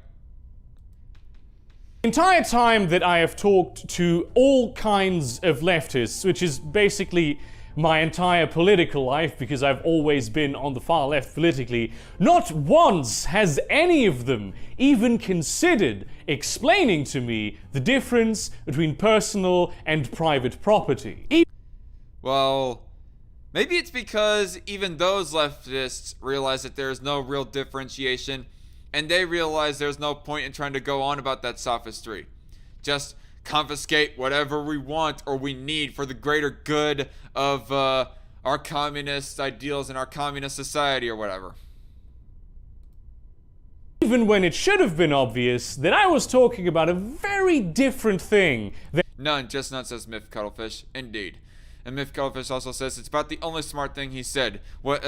The entire time that I have talked to all kinds of leftists, which is basically my entire political life because I've always been on the far left politically, not once has any of them even considered explaining to me the difference between personal and private property. Well, maybe it's because even those leftists realize that there's no real differentiation, and they realize there's no point in trying to go on about that sophistry. Just confiscate whatever we want or we need for the greater good of our communist ideals and our communist society or whatever. Even when it should have been obvious that I was talking about a very different thing. None, just none, says Myth Cuttlefish. Indeed. And Myth Cuttlefish also says it's about the only smart thing he said. What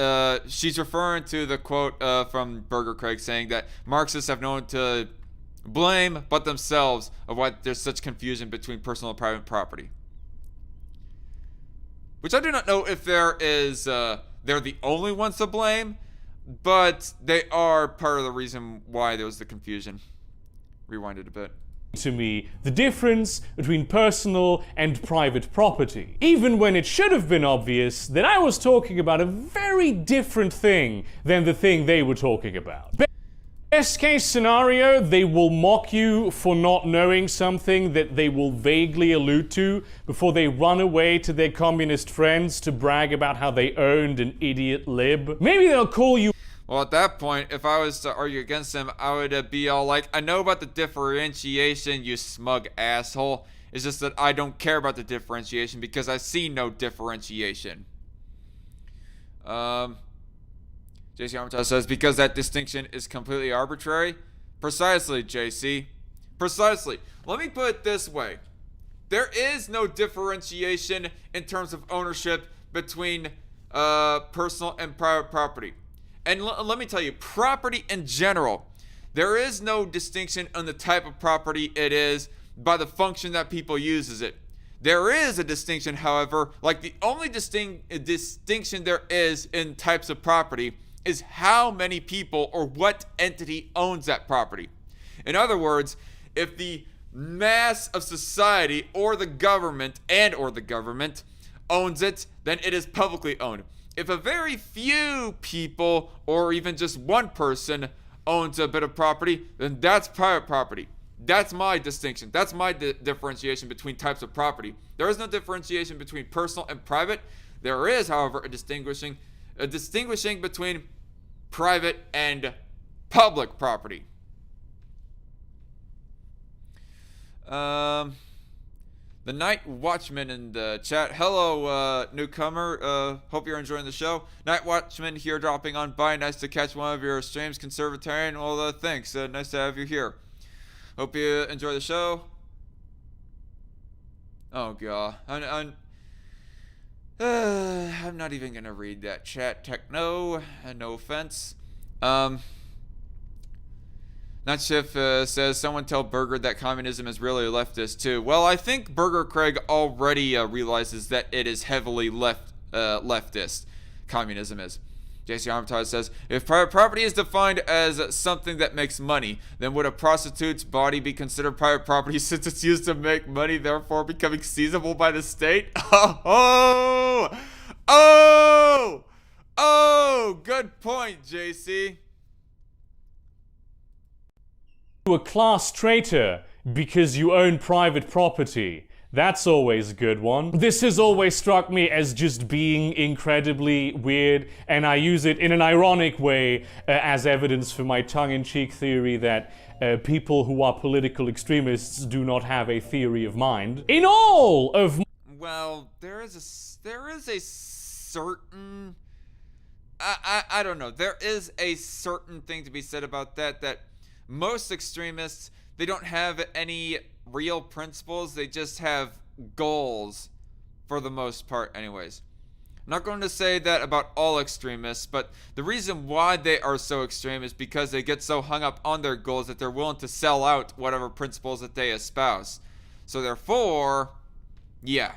she's referring to the quote from Burgerkrieg saying that Marxists have no one to blame but themselves of why there's such confusion between personal and private property. Which I do not know if they're the only ones to blame, but they are part of the reason why there was the confusion. Rewind it a bit. To me, the difference between personal and private property. Even when it should have been obvious that I was talking about a very different thing than the thing they were talking about. Best case scenario, they will mock you for not knowing something that they will vaguely allude to before they run away to their communist friends to brag about how they owned an idiot lib. Maybe they'll call you. Well, at that point, if I was to argue against them, I would be all like, I know about the differentiation, you smug asshole. It's just that I don't care about the differentiation because I see no differentiation. JC Armitage says, because that distinction is completely arbitrary. Precisely, JC. Precisely. Let me put it this way. There is no differentiation in terms of ownership between personal and private property. And let me tell you, property in general, there is no distinction on the type of property it is by the function that people uses it. There is a distinction, however, like the only distinction there is in types of property is how many people or what entity owns that property. In other words, if the mass of society or the government owns it, then it is publicly owned. If a very few people or even just one person owns a bit of property, then that's private property. That's my distinction. That's my differentiation between types of property. There is no differentiation between personal and private. There is, however, a distinguishing between private and public property. The Night Watchman in the chat. Hello, newcomer. Hope you're enjoying the show. Night Watchman here dropping on by. Nice to catch one of your streams, Conservatarian. Well, thanks. Nice to have you here. Hope you enjoy the show. Oh, God. I'm not even going to read that chat. Techno. No offense. Nutshif says, someone tell Burger that communism is really leftist too. Well, I think Burgerkrieg already realizes that it is heavily leftist. Communism is. JC Armitage says, if private property is defined as something that makes money, then would a prostitute's body be considered private property since it's used to make money, therefore becoming seizable by the state? Oh, good point, JC. A class traitor because you own private property. That's always a good one. This has always struck me as just being incredibly weird, and I use it in an ironic way as evidence for my tongue-in-cheek theory that people who are political extremists do not have a theory of mind. In all of... Well, there is a certain... I don't know. There is a certain thing to be said about that most extremists, they don't have any real principles. They just have goals for the most part anyways. I'm not going to say that about all extremists, but the reason why they are so extreme is because they get so hung up on their goals that they're willing to sell out whatever principles that they espouse. So therefore, yeah.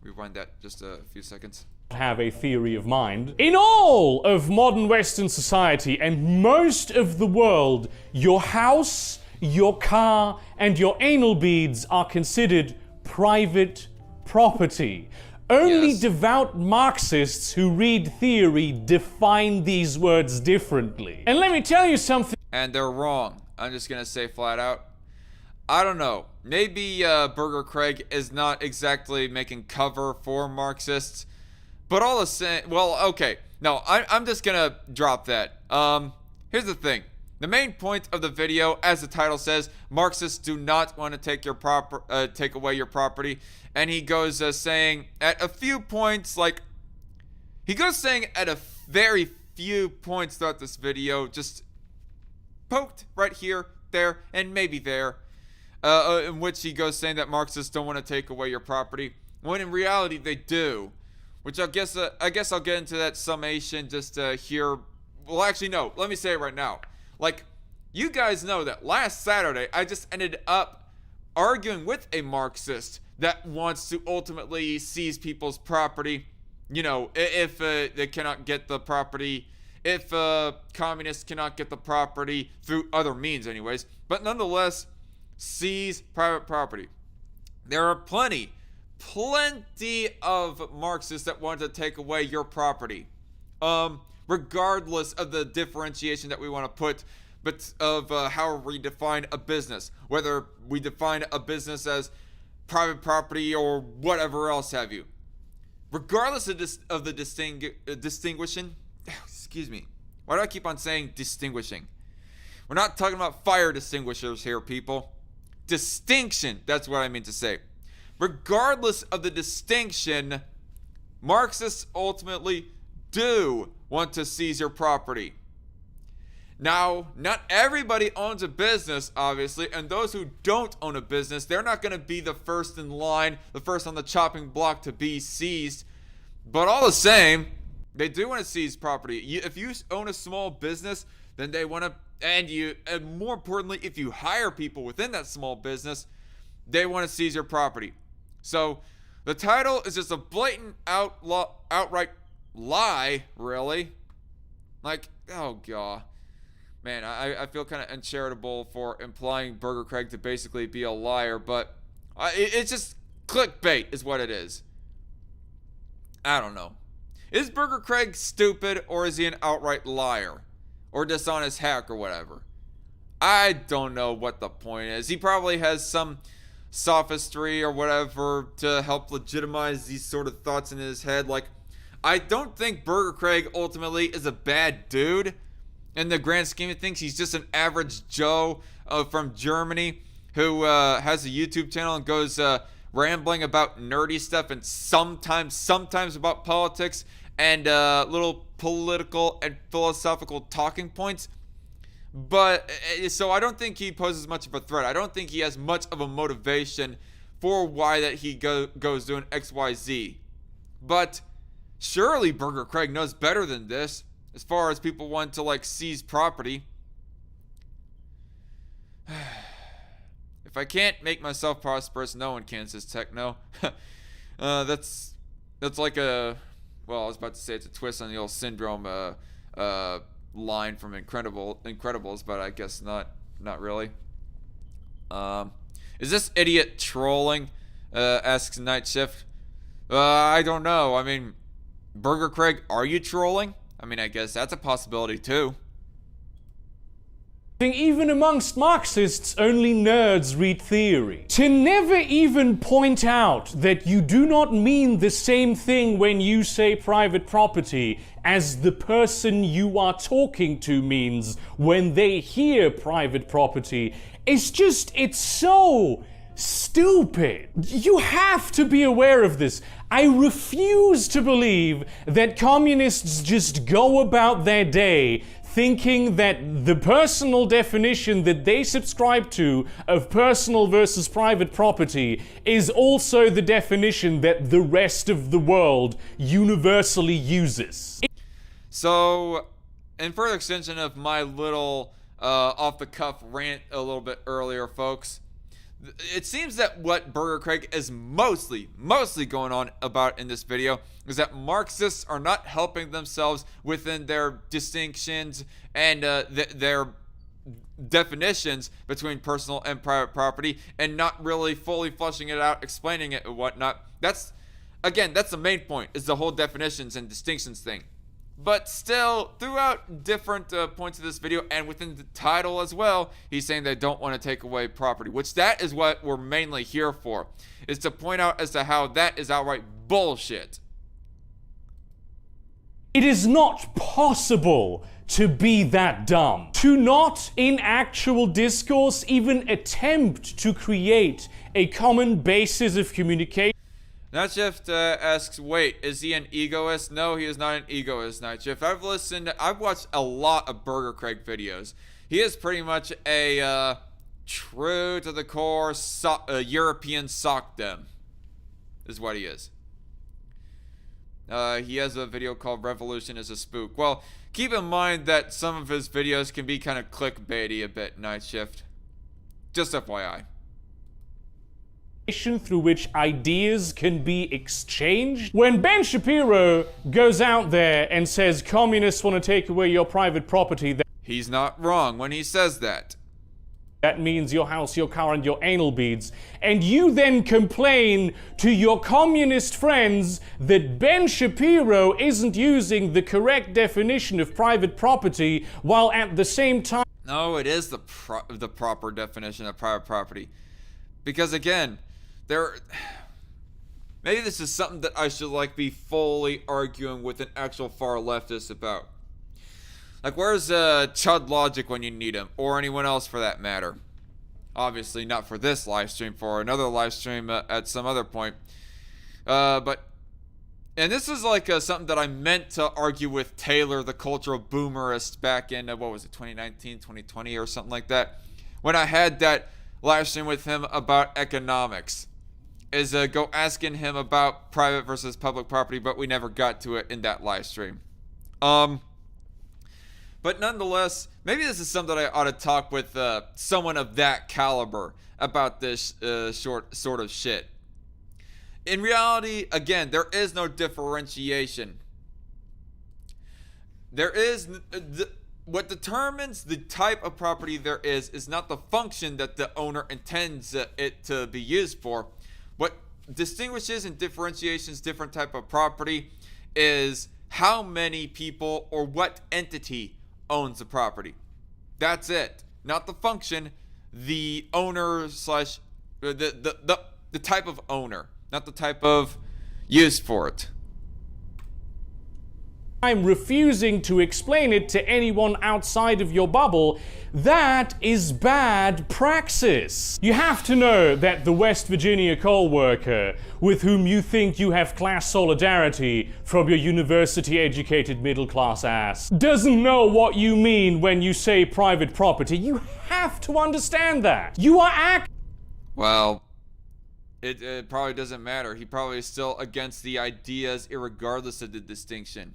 Rewind that just a few seconds. Have a theory of mind. In all of modern Western society and most of the world, your house, your car, and your anal beads are considered private property. Only Yes. devout Marxists who read theory define these words differently. And let me tell you something. And they're wrong. I'm just gonna say flat out. I don't know. Maybe Burgerkrieg is not exactly making cover for Marxists, but all the same. Well, okay. No, I'm just gonna drop that. Here's the thing. The main point of the video, as the title says, Marxists do not want to take away your property, and he goes saying at a few points, like he goes saying at a very few points throughout this video, just poked right here, there, and maybe there, in which he goes saying that Marxists don't want to take away your property, when in reality they do. Which I guess I'll get into that summation just here. Well, actually, no. Let me say it right now. Like, you guys know that last Saturday, I just ended up arguing with a Marxist that wants to ultimately seize people's property. You know, if they cannot get the property, if communists cannot get the property through other means anyways. But nonetheless, seize private property. There are plenty of Marxists that want to take away your property. Regardless of the differentiation that we want to put, but of how we define a business, whether we define a business as private property or whatever else have you. Regardless of the distinguishing, excuse me, why do I keep on saying distinguishing? We're not talking about fire extinguishers here, people. Distinction, that's what I mean to say. Regardless of the distinction, Marxists ultimately do want to seize your property. Now, not everybody owns a business, obviously, and those who don't own a business, they're not going to be the first in line, the first on the chopping block to be seized. But all the same, they do want to seize property. If you own a small business, then they want to, and more importantly, if you hire people within that small business, they want to seize your property. So, the title is just a blatant outright lie, really. Like, oh god. Man, I feel kind of uncharitable for implying Burgerkrieg to basically be a liar, but it's just clickbait is what it is. I don't know. Is Burgerkrieg stupid, or is he an outright liar? Or dishonest hack or whatever? I don't know what the point is. He probably has some sophistry or whatever to help legitimize these sort of thoughts in his head. Like, I don't think Burgerkrieg ultimately is a bad dude. In the grand scheme of things, he's just an average Joe from Germany who has a YouTube channel and goes rambling about nerdy stuff and sometimes about politics and little political and philosophical talking points. But so I don't think he poses much of a threat. I don't think he has much of a motivation for why that he goes doing XYZ. But surely Burgerkrieg knows better than this. As far as people want to like seize property. If I can't make myself prosperous, no one can, says Techno. That's like a, well, I was about to say it's a twist on the old Syndrome line from Incredibles, but I guess not really. Is this idiot trolling? Asks Night Shift. I don't know. I mean, Burgerkrieg, are you trolling? I mean, I guess that's a possibility too. Even amongst Marxists, only nerds read theory. To never even point out that you do not mean the same thing when you say private property as the person you are talking to means when they hear private property. It's so stupid. You have to be aware of this. I refuse to believe that communists just go about their day thinking that the personal definition that they subscribe to of personal versus private property is also the definition that the rest of the world universally uses. So, in further extension of my little off-the-cuff rant a little bit earlier, folks, it seems that what Burgerkrieg is mostly going on about in this video is that Marxists are not helping themselves within their distinctions and their definitions between personal and private property, and not really fully fleshing it out, explaining it and whatnot. That's the main point, is the whole definitions and distinctions thing. But still, throughout different points of this video and within the title as well, he's saying they don't want to take away property, which that is what we're mainly here for, is to point out as to how that is outright bullshit. It is not possible to be that dumb. To not, in actual discourse, even attempt to create a common basis of communication. Nightshift asks, wait, is he an egoist? No, he is not an egoist, Nightshift. I've watched a lot of Burgerkrieg videos. He is pretty much a true to the core European sockdem, is what he is. He has a video called Revolution is a Spook. Well, keep in mind that some of his videos can be kind of clickbaity a bit, Nightshift. Just FYI. Through which ideas can be exchanged. When Ben Shapiro goes out there and says communists want to take away your private property, he's not wrong when he says that. That means your house, your car, and your anal beads. And you then complain to your communist friends that Ben Shapiro isn't using the correct definition of private property, while at the same time... No, it is the proper definition of private property. Because again, maybe this is something that I should be fully arguing with an actual far leftist about. Like, where's Chud Logic when you need him, or anyone else for that matter? Obviously not for this live stream, for another live stream at some other point. And this is something that I meant to argue with Taylor, the cultural boomerist, back in what was it, 2019, 2020, or something like that, when I had that live stream with him about economics. Is go asking him about private versus public property, but we never got to it in that live stream. But nonetheless, maybe this is something I ought to talk with someone of that caliber about this sort of shit. In reality, again, there is no differentiation. There is what determines the type of property there is not the function that the owner intends it to be used for. What distinguishes and differentiates different type of property is how many people or what entity owns the property. That's it. Not the function, the owner slash the type of owner, not the type of use for it. I'm refusing to explain it to anyone outside of your bubble. That is bad praxis. You have to know that the West Virginia coal worker, with whom you think you have class solidarity from your university-educated middle-class ass, doesn't know what you mean when you say private property. You have to understand that. You are Well, it probably doesn't matter. He probably is still against the ideas irregardless of the distinction.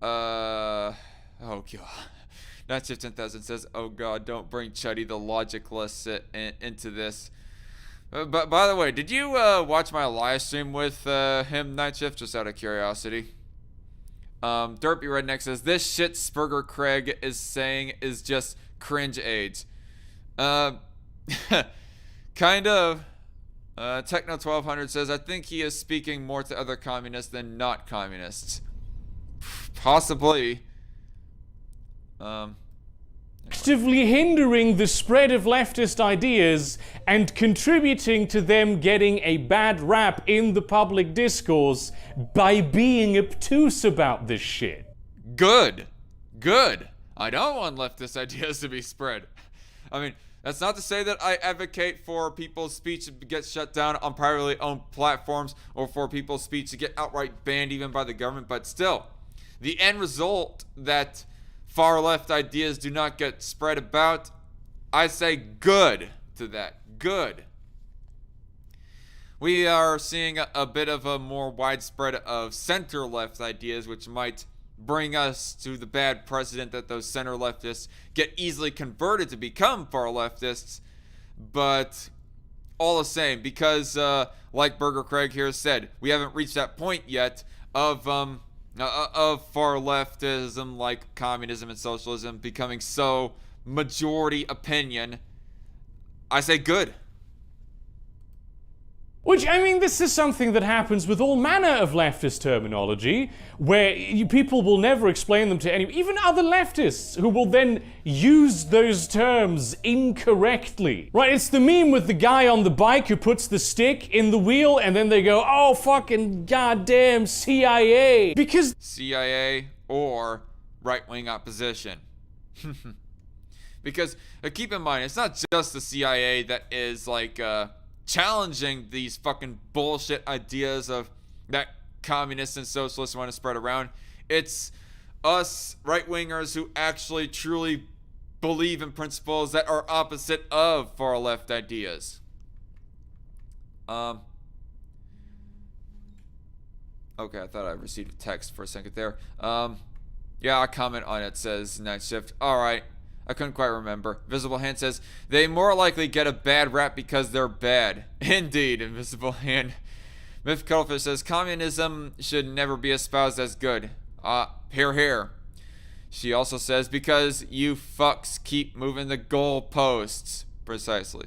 Oh god. That's 10,000 says, oh god, don't bring Chuddy the logicless into this. But by the way, did you watch my live stream with him, Nightshift, just out of curiosity? Derpy Redneck says, this shit Burgerkrieg is saying is just cringe AIDS. Kind of. Techno 1200 says, I think he is speaking more to other communists than not communists. Possibly. actively hindering the spread of leftist ideas and contributing to them getting a bad rap in the public discourse by being obtuse about this shit. Good. Good. I don't want leftist ideas to be spread. I mean, That's not to say that I advocate for people's speech to get shut down on privately owned platforms or for people's speech to get outright banned even by the government, but still, the end result that far left ideas do not get spread about, I say good to that. Good. We are seeing a bit of a more widespread of center left ideas, which might bring us to the bad precedent that those center leftists get easily converted to become far leftists. But all the same, because like Burgerkrieg here said, we haven't reached that point yet of far leftism, like communism and socialism, becoming so majority opinion. I say good. Which, I mean, this is something that happens with all manner of leftist terminology, where people will never explain them to anyone, even other leftists, who will then use those terms incorrectly. Right, it's the meme with the guy on the bike who puts the stick in the wheel, and then they go, oh, fucking goddamn CIA. Because CIA or right-wing opposition. Because, keep in mind, it's not just the CIA that is, like, challenging these fucking bullshit ideas of that communists and socialists want to spread around. It's us right-wingers who actually truly believe in principles that are opposite of far left ideas. Okay, I thought I received a text for a second there. Yeah, a comment on it says night shift. Alright. I couldn't quite remember. Invisible Hand says, they more likely get a bad rap because they're bad. Indeed, Invisible Hand. Myth Cuttlefish says, communism should never be espoused as good. Hear, hear. She also says, because you fucks keep moving the goalposts. Precisely.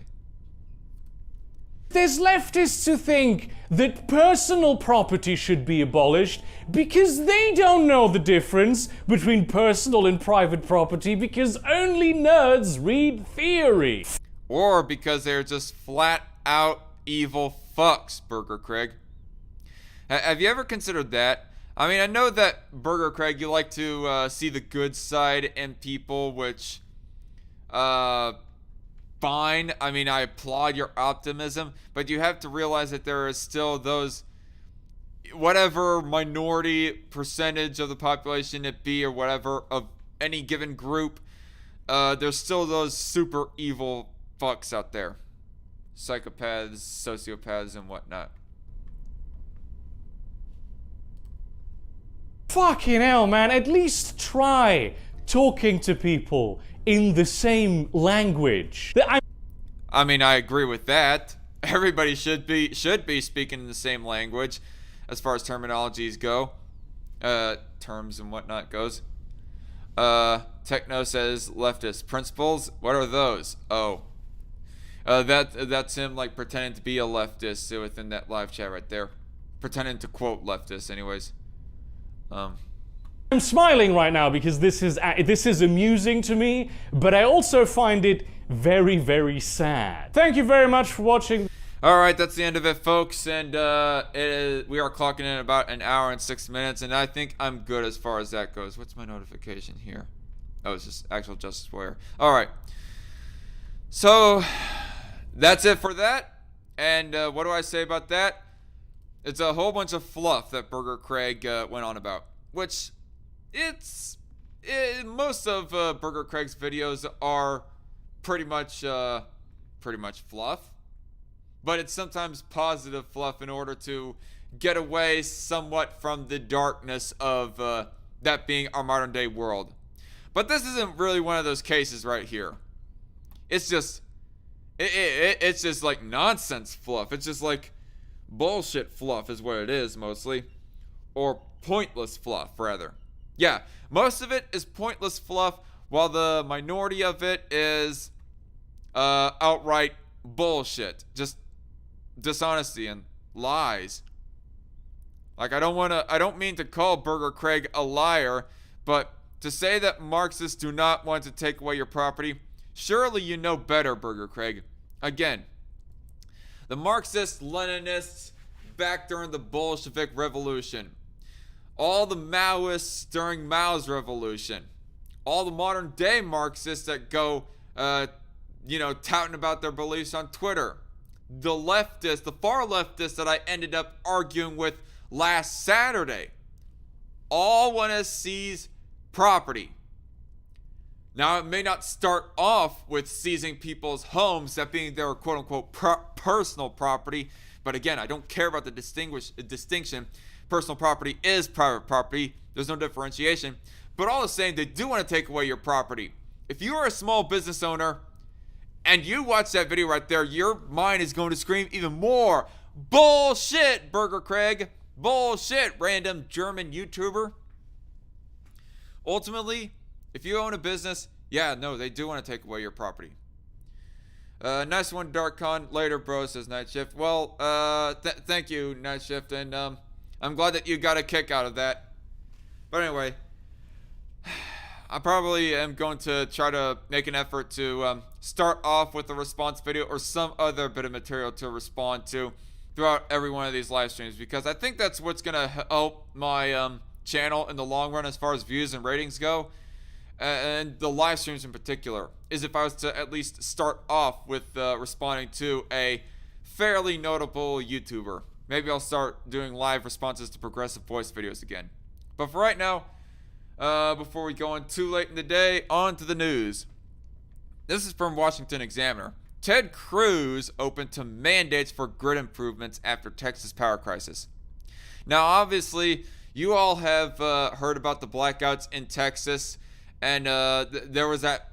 there's leftists who think that personal property should be abolished because they don't know the difference between personal and private property because only nerds read theory. Or because they're just flat out evil fucks, Burgerkrieg. Have you ever considered that? I mean, I know that, Burgerkrieg, you like to see the good side in people, which, fine. I mean, I applaud your optimism, but you have to realize that there is still those, whatever minority percentage of the population it be, or whatever, of any given group, there's still those super evil fucks out there. Psychopaths, sociopaths, and whatnot. Fucking hell, man, at least try talking to people in the same language. I mean, I agree with that. Everybody should be speaking in the same language as far as terminologies go. Terms and whatnot goes. Techno says leftist principles. What are those? Oh. That's him like pretending to be a leftist within that live chat right there. Pretending to quote leftist anyways. I'm smiling right now because this is amusing to me, but I also find it very, very sad. Thank you very much for watching. Alright, that's the end of it, folks, and we are clocking in about an hour and 6 minutes, and I think I'm good as far as that goes. What's my notification here? Oh, it's just actual Justice Warrior. Alright. So, that's it for that, and what do I say about that? It's a whole bunch of fluff that Burgerkrieg went on about, which most of Burgerkrieg's videos are pretty much fluff, but it's sometimes positive fluff in order to get away somewhat from the darkness of that being our modern day world. But this isn't really one of those cases right here. It's just it's just like nonsense fluff. It's just like bullshit fluff is what it is mostly, or pointless fluff rather. Yeah, most of it is pointless fluff, while the minority of it is outright bullshit, just dishonesty and lies. Like I don't mean to call Burgerkrieg a liar, but to say that Marxists do not want to take away your property, surely you know better, Burgerkrieg. Again, the Marxists, Leninists back during the Bolshevik Revolution. All the Maoists during Mao's revolution. All the modern day Marxists that go touting about their beliefs on Twitter. The leftists, the far leftists that I ended up arguing with last Saturday, all want to seize property. Now, it may not start off with seizing people's homes, that being their quote-unquote personal property, but again, I don't care about the distinction. Personal property is private property. There's no differentiation. But all the same, they do want to take away your property. If you are a small business owner and you watch that video right there, your mind is going to scream even more bullshit, Burgerkrieg. Bullshit, random German YouTuber. Ultimately, if you own a business, yeah, no, they do want to take away your property. Nice one, DarkCon. Later, bro, says Night Shift. Well, thank you, Night Shift, and I'm glad that you got a kick out of that. But anyway, I probably am going to try to make an effort to start off with a response video or some other bit of material to respond to throughout every one of these live streams, because I think that's what's going to help my channel in the long run as far as views and ratings go. And the live streams in particular, is if I was to at least start off with responding to a fairly notable YouTuber. Maybe I'll start doing live responses to progressive voice videos again. But for right now, before we go on too late in the day, on to the news. This is from Washington Examiner. Ted Cruz open to mandates for grid improvements after Texas power crisis. Now, obviously, you all have heard about the blackouts in Texas. And there was that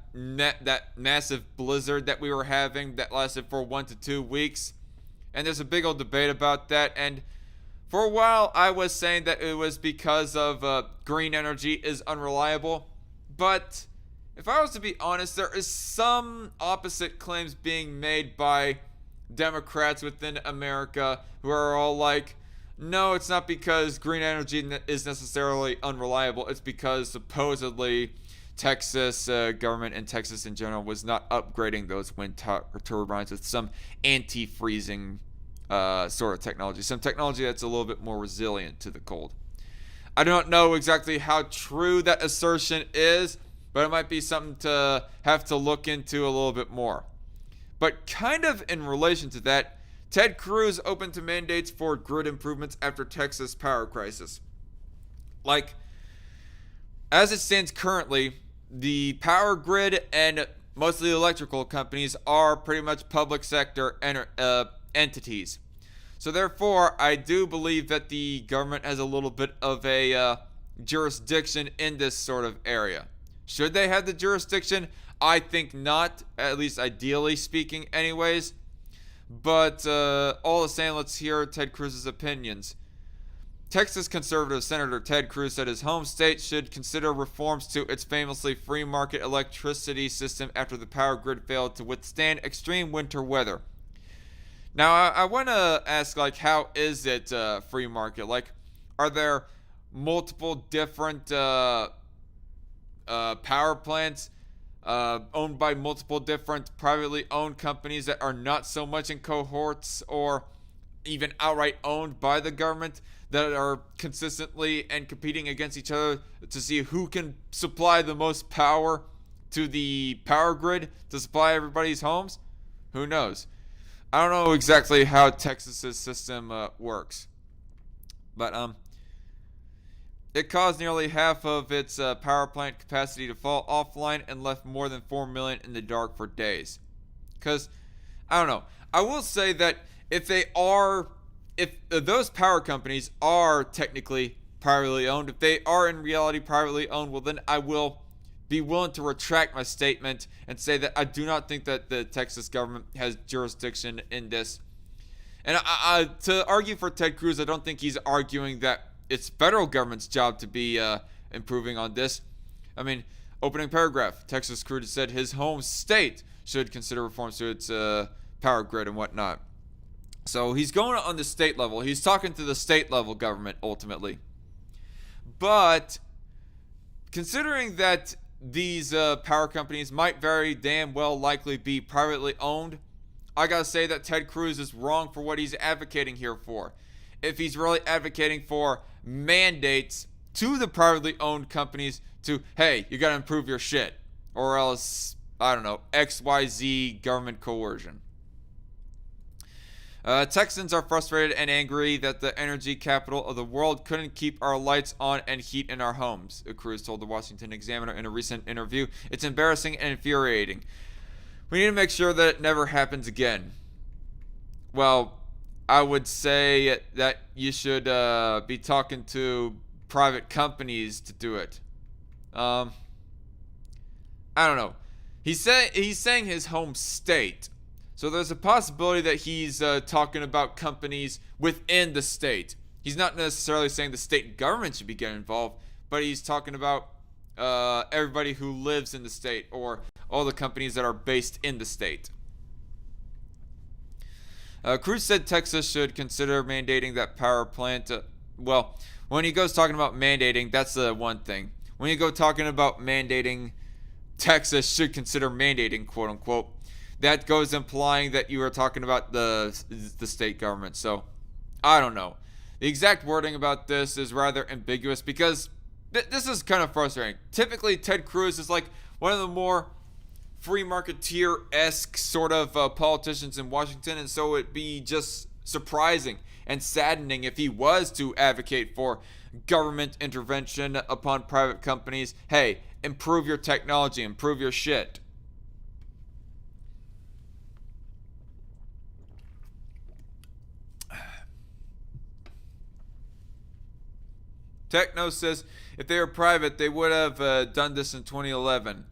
massive blizzard that we were having that lasted for 1 to 2 weeks. And there's a big old debate about that. And for a while, I was saying that it was because of green energy is unreliable. But if I was to be honest, there is some opposite claims being made by Democrats within America who are all like, no, it's not because green energy is necessarily unreliable. It's because supposedly Texas government and Texas in general was not upgrading those wind turbines with some anti-freezing sort of technology. Some technology that's a little bit more resilient to the cold. I don't know exactly how true that assertion is, but it might be something to have to look into a little bit more. But kind of in relation to that, Ted Cruz opened to mandates for grid improvements after Texas power crisis. Like, as it stands currently, the power grid and mostly electrical companies are pretty much public sector entities. So therefore, I do believe that the government has a little bit of a jurisdiction in this sort of area. Should they have the jurisdiction? I think not, at least ideally speaking anyways. But all the same, let's hear Ted Cruz's opinions. Texas conservative Senator Ted Cruz said his home state should consider reforms to its famously free market electricity system after the power grid failed to withstand extreme winter weather. Now, I want to ask, like, how is it free market? Like, are there multiple different power plants owned by multiple different privately owned companies that are not so much in cohorts or even outright owned by the government, that are consistently and competing against each other to see who can supply the most power to the power grid to supply everybody's homes? Who knows? I don't know exactly how Texas's system works, but it caused nearly half of its power plant capacity to fall offline and left more than 4 million in the dark for days. Because, I don't know. I will say that if those power companies are technically privately owned, if they are in reality privately owned, well then I will be willing to retract my statement and say that I do not think that the Texas government has jurisdiction in this. And to argue for Ted Cruz, I don't think he's arguing that it's federal government's job to be improving on this. I mean, opening paragraph, Texas Cruz said his home state should consider reforms to its power grid and whatnot. So he's going on the state level. He's talking to the state level government ultimately. But considering that these power companies might very damn well likely be privately owned, I gotta say that Ted Cruz is wrong for what he's advocating here for. If he's really advocating for mandates to the privately owned companies to, hey, you gotta improve your shit, or else I don't know, XYZ government coercion. Texans are frustrated and angry that the energy capital of the world couldn't keep our lights on and heat in our homes, Cruz told the Washington Examiner in a recent interview. It's embarrassing and infuriating. We need to make sure that it never happens again. Well, I would say that you should be talking to private companies to do it. I don't know. He's saying his home state. So there's a possibility that he's talking about companies within the state. He's not necessarily saying the state government should be getting involved, but he's talking about everybody who lives in the state or all the companies that are based in the state. Cruz said Texas should consider mandating that power plant. Well, when he goes talking about mandating, that's the one thing. When you go talking about mandating, Texas should consider mandating, quote unquote, that goes implying that you are talking about the state government. So, I don't know. The exact wording about this is rather ambiguous because this is kind of frustrating. Typically, Ted Cruz is like one of the more free marketeer-esque sort of politicians in Washington, and so it'd be just surprising and saddening if he was to advocate for government intervention upon private companies. Hey, improve your technology, improve your shit. Techno says if they were private, they would have done this in 2011.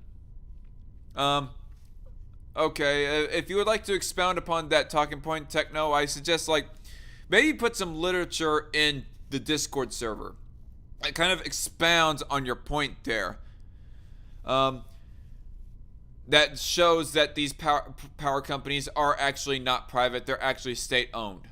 Okay, if you would like to expound upon that talking point, Techno, I suggest maybe put some literature in the Discord server. It kind of expounds on your point there. That shows that these power companies are actually not private; they're actually state-owned.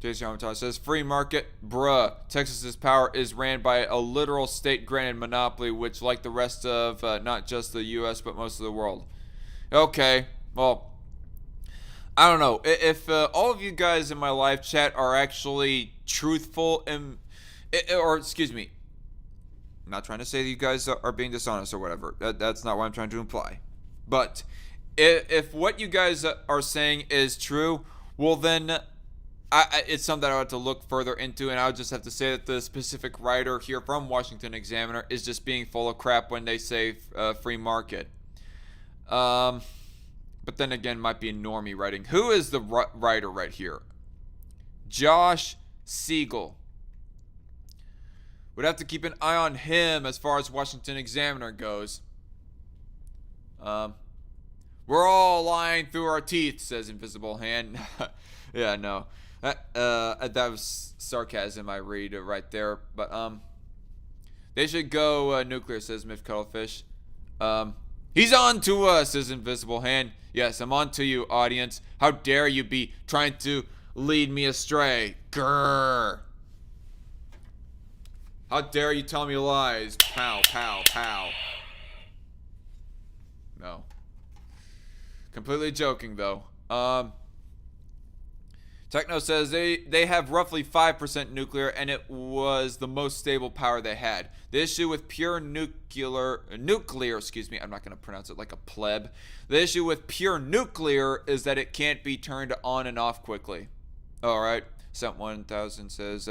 Jason Armitage says, free market, bruh. Texas's power is ran by a literal state-granted monopoly, which, like the rest of not just the U.S., but most of the world. Okay, well, I don't know. If all of you guys in my live chat are actually truthful, or excuse me, I'm not trying to say that you guys are being dishonest or whatever. That's not what I'm trying to imply. But if what you guys are saying is true, well then it's something that I have to look further into, and I would just have to say that the specific writer here from Washington Examiner is just being full of crap when they say free market. But then again, might be a normie writing. Who is the writer right here? Josh Siegel. Would have to keep an eye on him as far as Washington Examiner goes. We're all lying through our teeth, says Invisible Hand. Yeah, no. That was sarcasm I read right there. But they should go nuclear, says Miff Cuttlefish. He's on to us, says Invisible Hand. Yes, I'm on to you, audience. How dare you be trying to lead me astray? Grrr. How dare you tell me lies? Pow, pow, pow. No. Completely joking, though. Techno says they have roughly 5% nuclear, and it was the most stable power they had. The issue with pure nuclear, excuse me, I'm not going to pronounce it like a pleb. The issue with pure nuclear is that it can't be turned on and off quickly. Alright, Sent 1000 says,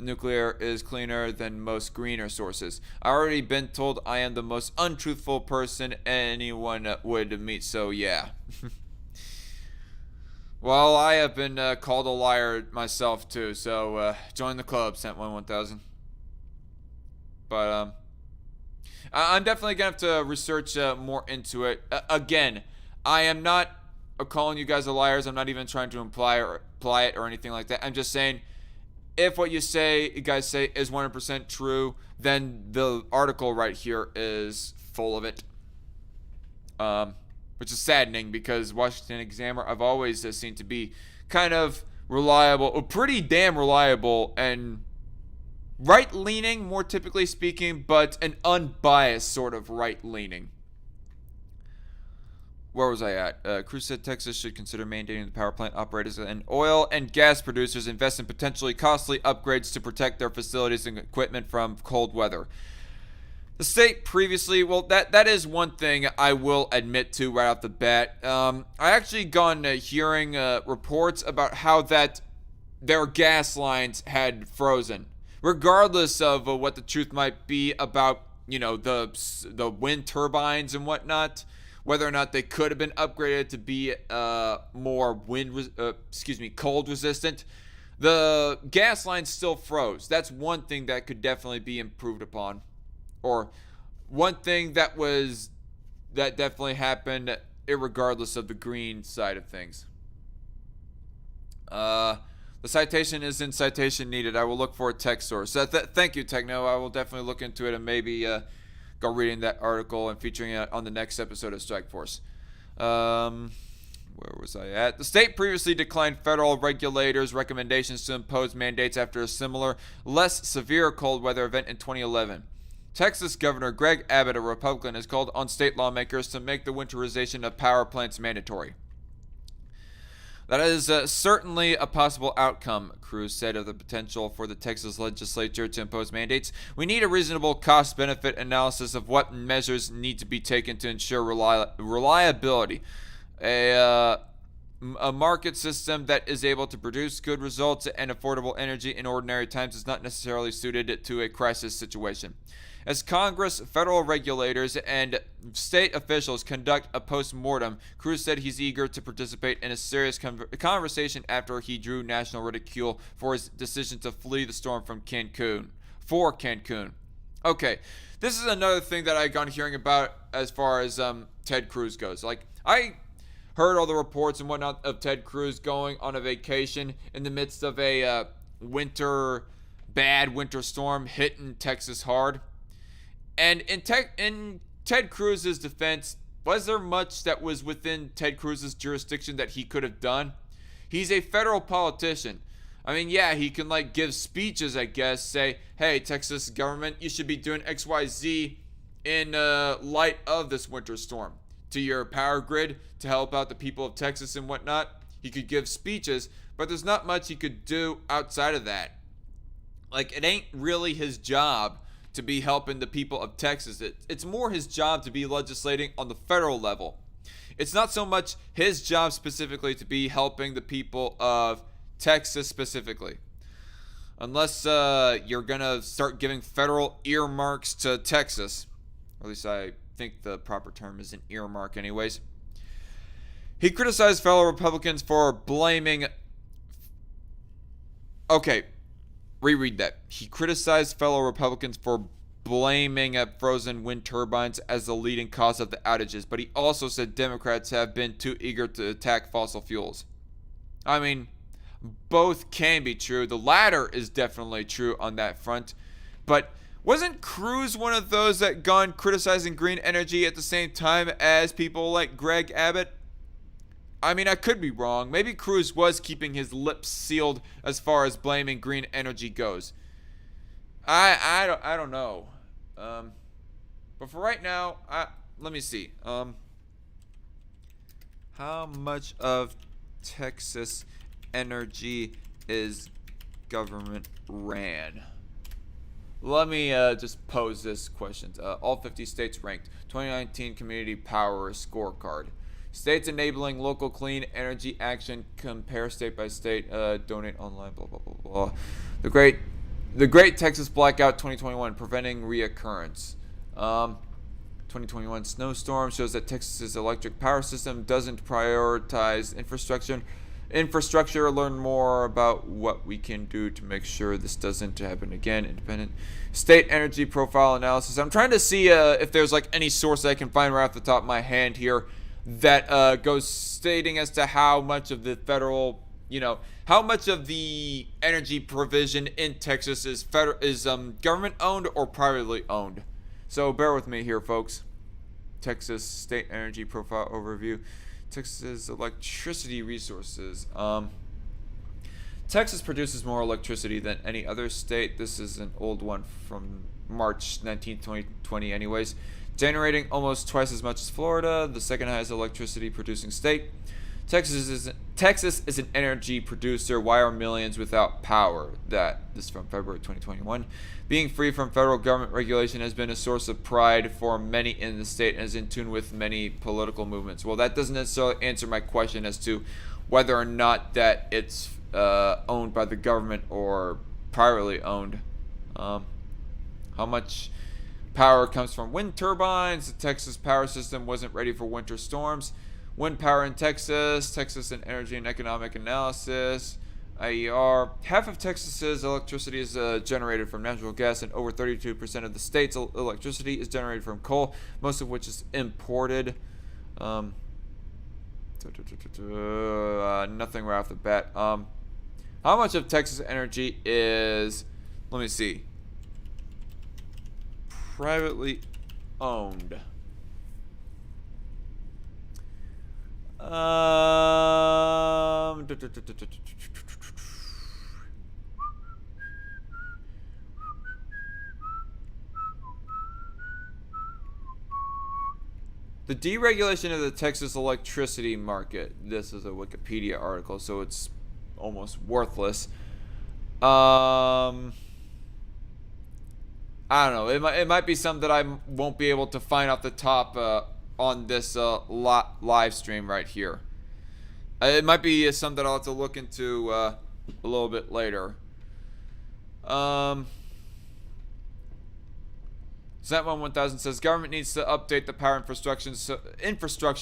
nuclear is cleaner than most greener sources. I already been told I am the most untruthful person anyone would meet, so yeah. Well, I have been called a liar myself too, so join the club, Sent 1000. But I'm definitely gonna have to research more into it. Again, I am not calling you guys liars. I'm not even trying to imply it or anything like that. I'm just saying, if what you guys say is 100% true, then the article right here is full of it. Which is saddening because Washington Examiner I've always seen to be kind of reliable, or pretty damn reliable, and right-leaning, more typically speaking, but an unbiased sort of right-leaning. Where was I at? Cruz said Texas should consider mandating the power plant operators and oil and gas producers invest in potentially costly upgrades to protect their facilities and equipment from cold weather. The state previously, well, that is one thing I will admit to right off the bat. I actually gone hearing reports about how that their gas lines had frozen, regardless of what the truth might be about, you know, the wind turbines and whatnot, whether or not they could have been upgraded to be more cold resistant. The gas lines still froze. That's one thing that could definitely be improved upon. Or one thing that definitely happened irregardless of the green side of things. The citation isn't citation needed. I will look for a text source. Thank you, Techno. I will definitely look into it and maybe go reading that article and featuring it on the next episode of Strike Force. Where was I at? The state previously declined federal regulators' recommendations to impose mandates after a similar, less severe cold weather event in 2011. Texas Governor Greg Abbott, a Republican, has called on state lawmakers to make the winterization of power plants mandatory. That is certainly a possible outcome, Cruz said of the potential for the Texas legislature to impose mandates. We need a reasonable cost-benefit analysis of what measures need to be taken to ensure reliability. A market system that is able to produce good results and affordable energy in ordinary times is not necessarily suited to a crisis situation. As Congress, federal regulators, and state officials conduct a post-mortem, Cruz said he's eager to participate in a serious conversation after he drew national ridicule for his decision to flee the storm from Cancun. Okay, this is another thing that I got hearing about as far as Ted Cruz goes. Like, I heard all the reports and whatnot of Ted Cruz going on a vacation in the midst of a bad winter storm hitting Texas hard. And in Ted Cruz's defense, was there much that was within Ted Cruz's jurisdiction that he could have done? He's a federal politician. I mean, yeah, he can like give speeches, I guess, say, hey, Texas government, you should be doing XYZ in light of this winter storm to your power grid to help out the people of Texas and whatnot. He could give speeches, but there's not much he could do outside of that. Like, it ain't really his job to be helping the people of Texas. It's more his job to be legislating on the federal level. It's not so much his job specifically to be helping the people of Texas specifically. Unless you're going to start giving federal earmarks to Texas. Or at least I think the proper term is an earmark anyways. He criticized fellow Republicans for blaming... Okay, reread that. He criticized fellow Republicans for blaming frozen wind turbines as the leading cause of the outages, but he also said Democrats have been too eager to attack fossil fuels. I mean, both can be true. The latter is definitely true on that front. But wasn't Cruz one of those that gone criticizing green energy at the same time as people like Greg Abbott? I mean, I could be wrong. Maybe Cruz was keeping his lips sealed as far as blaming green energy goes. I don't know. But for right now, let me see. How much of Texas energy is government ran? Let me just pose this question. All 50 states ranked. 2019 Community Power Scorecard. States enabling local clean energy action. Compare state by state. Donate online. Blah blah blah blah. The Great Texas Blackout 2021 preventing reoccurrence. 2021 snowstorm shows that Texas's electric power system doesn't prioritize infrastructure. Learn more about what we can do to make sure this doesn't happen again. Independent state energy profile analysis. I'm trying to see if there's like any source I can find right off the top of my hand here that goes stating as to how much of the federal, how much of the energy provision in Texas is government owned or privately owned. So bear with me here, folks. Texas state energy profile overview. Texas electricity resources. Texas produces more electricity than any other state. This is an old one from March 19, 2020 anyways. Generating almost twice as much as Florida, the second highest electricity producing state. Texas is an energy producer. Why are millions without power? This is from February 2021. Being free from federal government regulation has been a source of pride for many in the state and is in tune with many political movements. Well, that doesn't necessarily answer my question as to whether or not that it's owned by the government or privately owned. How much power comes from wind turbines? The Texas power system wasn't ready for winter storms. Wind power in Texas and Energy and Economic Analysis, IER. Half of Texas's electricity is generated from natural gas, and over 32% of the state's electricity is generated from coal, most of which is imported. Nothing right off the bat. How much of Texas energy is, let me see, privately owned? The deregulation of the Texas electricity market. This is a Wikipedia article, so it's almost worthless. I don't know. It might be something that I won't be able to find off the top on this live stream right here. It might be something that I'll have to look into a little bit later. Zentman 1000 says government needs to update the power infrastructure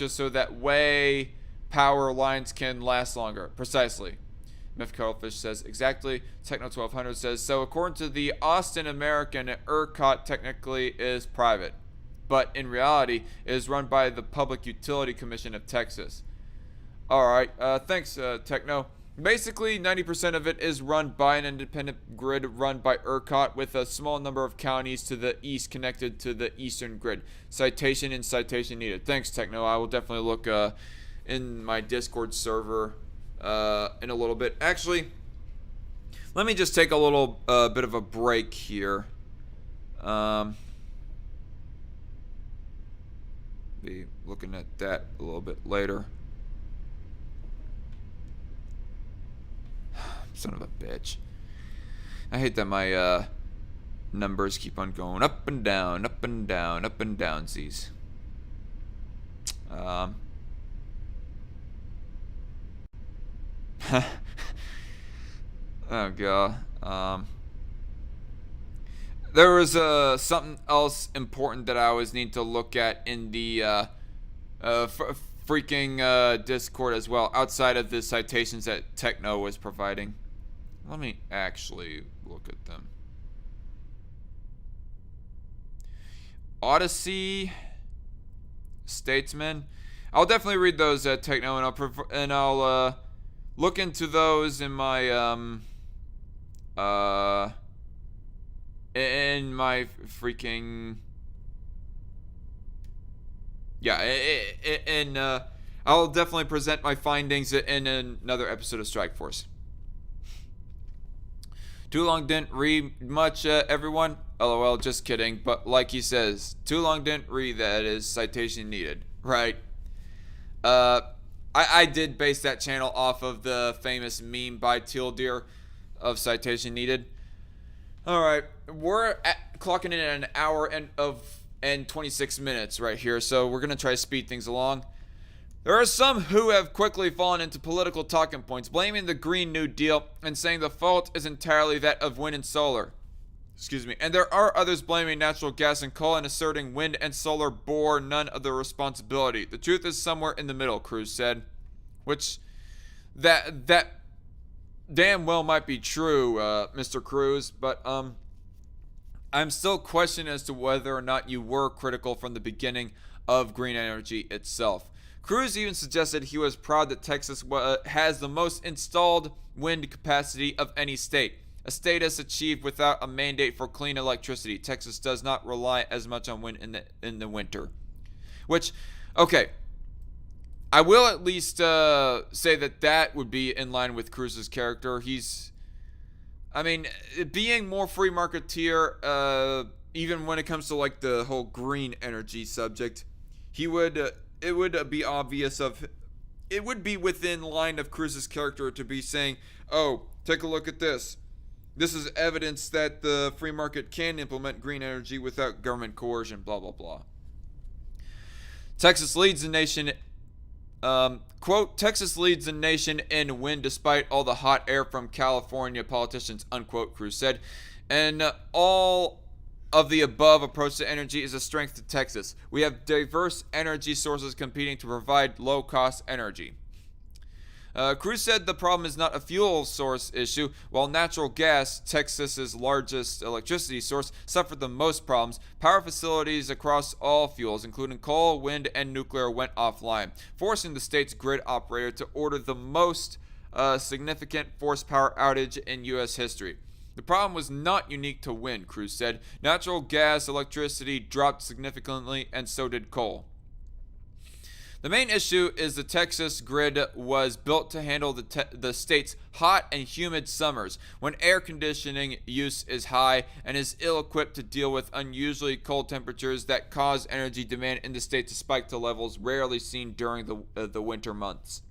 so that way power lines can last longer. Precisely. Myth Cuttlefish says exactly. Techno 1200 says so. According to the Austin American, ERCOT technically is private, but in reality it is run by the Public Utility Commission of Texas. All right. Thanks, Techno. Basically, 90% of it is run by an independent grid run by ERCOT, with a small number of counties to the east connected to the eastern grid. Citation and citation needed. Thanks, Techno. I will definitely look in my Discord server in a little bit. Actually, let me just take a little bit of a break here. Be looking at that a little bit later. Son of a bitch. I hate that my numbers keep on going up and down, up and down, up and down, sees. Oh god. There was something else important that I always need to look at in the freaking Discord as well, outside of the citations that Techno was providing. Let me actually look at them. Odyssey, Statesman. I'll definitely read those at Techno, and I'll look into those in my freaking, yeah, and I'll definitely present my findings in another episode of Strike Force. Too long didn't read much, everyone. LOL, just kidding. But like he says, too long didn't read, that is citation needed, right? I did base that channel off of the famous meme by Teal Deer of citation needed. All right, we're clocking in at an hour and 26 minutes right here, so we're gonna try to speed things along. There are some who have quickly fallen into political talking points, blaming the Green New Deal and saying the fault is entirely that of wind and solar. Excuse me. And there are others blaming natural gas and coal and asserting wind and solar bore none of the responsibility. The truth is somewhere in the middle, Cruz said. Which, that damn well might be true, Mr. Cruz, but I'm still questioning as to whether or not you were critical from the beginning of green energy itself. Cruz even suggested he was proud that Texas has the most installed wind capacity of any state, a status achieved without a mandate for clean electricity. Texas does not rely as much on wind in the winter. Which, okay, I will at least say that would be in line with Cruz's character. I mean, being more free marketeer, even when it comes to like the whole green energy subject, it would be obvious of it would be within line of Cruz's character to be saying, oh, take a look at this. This is evidence that the free market can implement green energy without government coercion, blah, blah, blah. Texas leads the nation, quote, Texas leads the nation in wind despite all the hot air from California politicians, unquote, Cruz said. And all of the above approach to energy is a strength to Texas. We have diverse energy sources competing to provide low-cost energy. Cruz said the problem is not a fuel source issue. While natural gas, Texas's largest electricity source, suffered the most problems, power facilities across all fuels, including coal, wind, and nuclear, went offline, forcing the state's grid operator to order the most significant forced power outage in U.S. history. The problem was not unique to wind, Cruz said. Natural gas electricity dropped significantly, and so did coal. The main issue is the Texas grid was built to handle the state's hot and humid summers, when air conditioning use is high, and is ill-equipped to deal with unusually cold temperatures that cause energy demand in the state to spike to levels rarely seen during the winter months.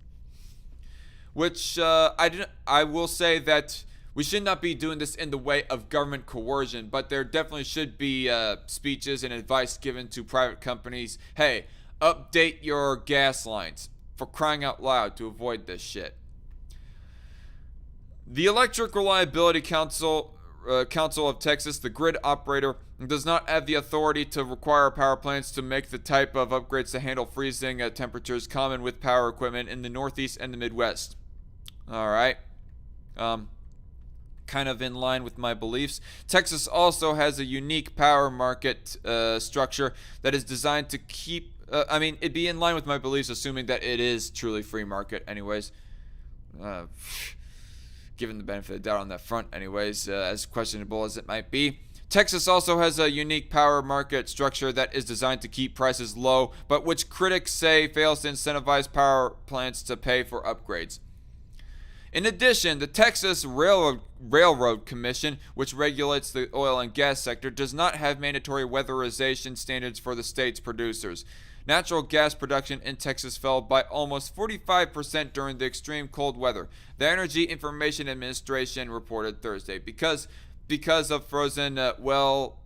Which I will say that we should not be doing this in the way of government coercion, but there definitely should be speeches and advice given to private companies. Hey, update your gas lines, for crying out loud, to avoid this shit. The Electric Reliability Council of Texas, the grid operator, does not have the authority to require power plants to make the type of upgrades to handle freezing temperatures common with power equipment in the Northeast and the Midwest. Alright. Kind of in line with my beliefs. Texas also has a unique power market structure that is designed to keep it'd be in line with my beliefs, assuming that it is truly free market anyways. Given the benefit of the doubt on that front anyways, as questionable as it might be. Texas also has a unique power market structure that is designed to keep prices low, but which critics say fails to incentivize power plants to pay for upgrades. In addition, the Texas Railroad Commission, which regulates the oil and gas sector, does not have mandatory weatherization standards for the state's producers. Natural gas production in Texas fell by almost 45% during the extreme cold weather, the Energy Information Administration reported Thursday, because of frozen well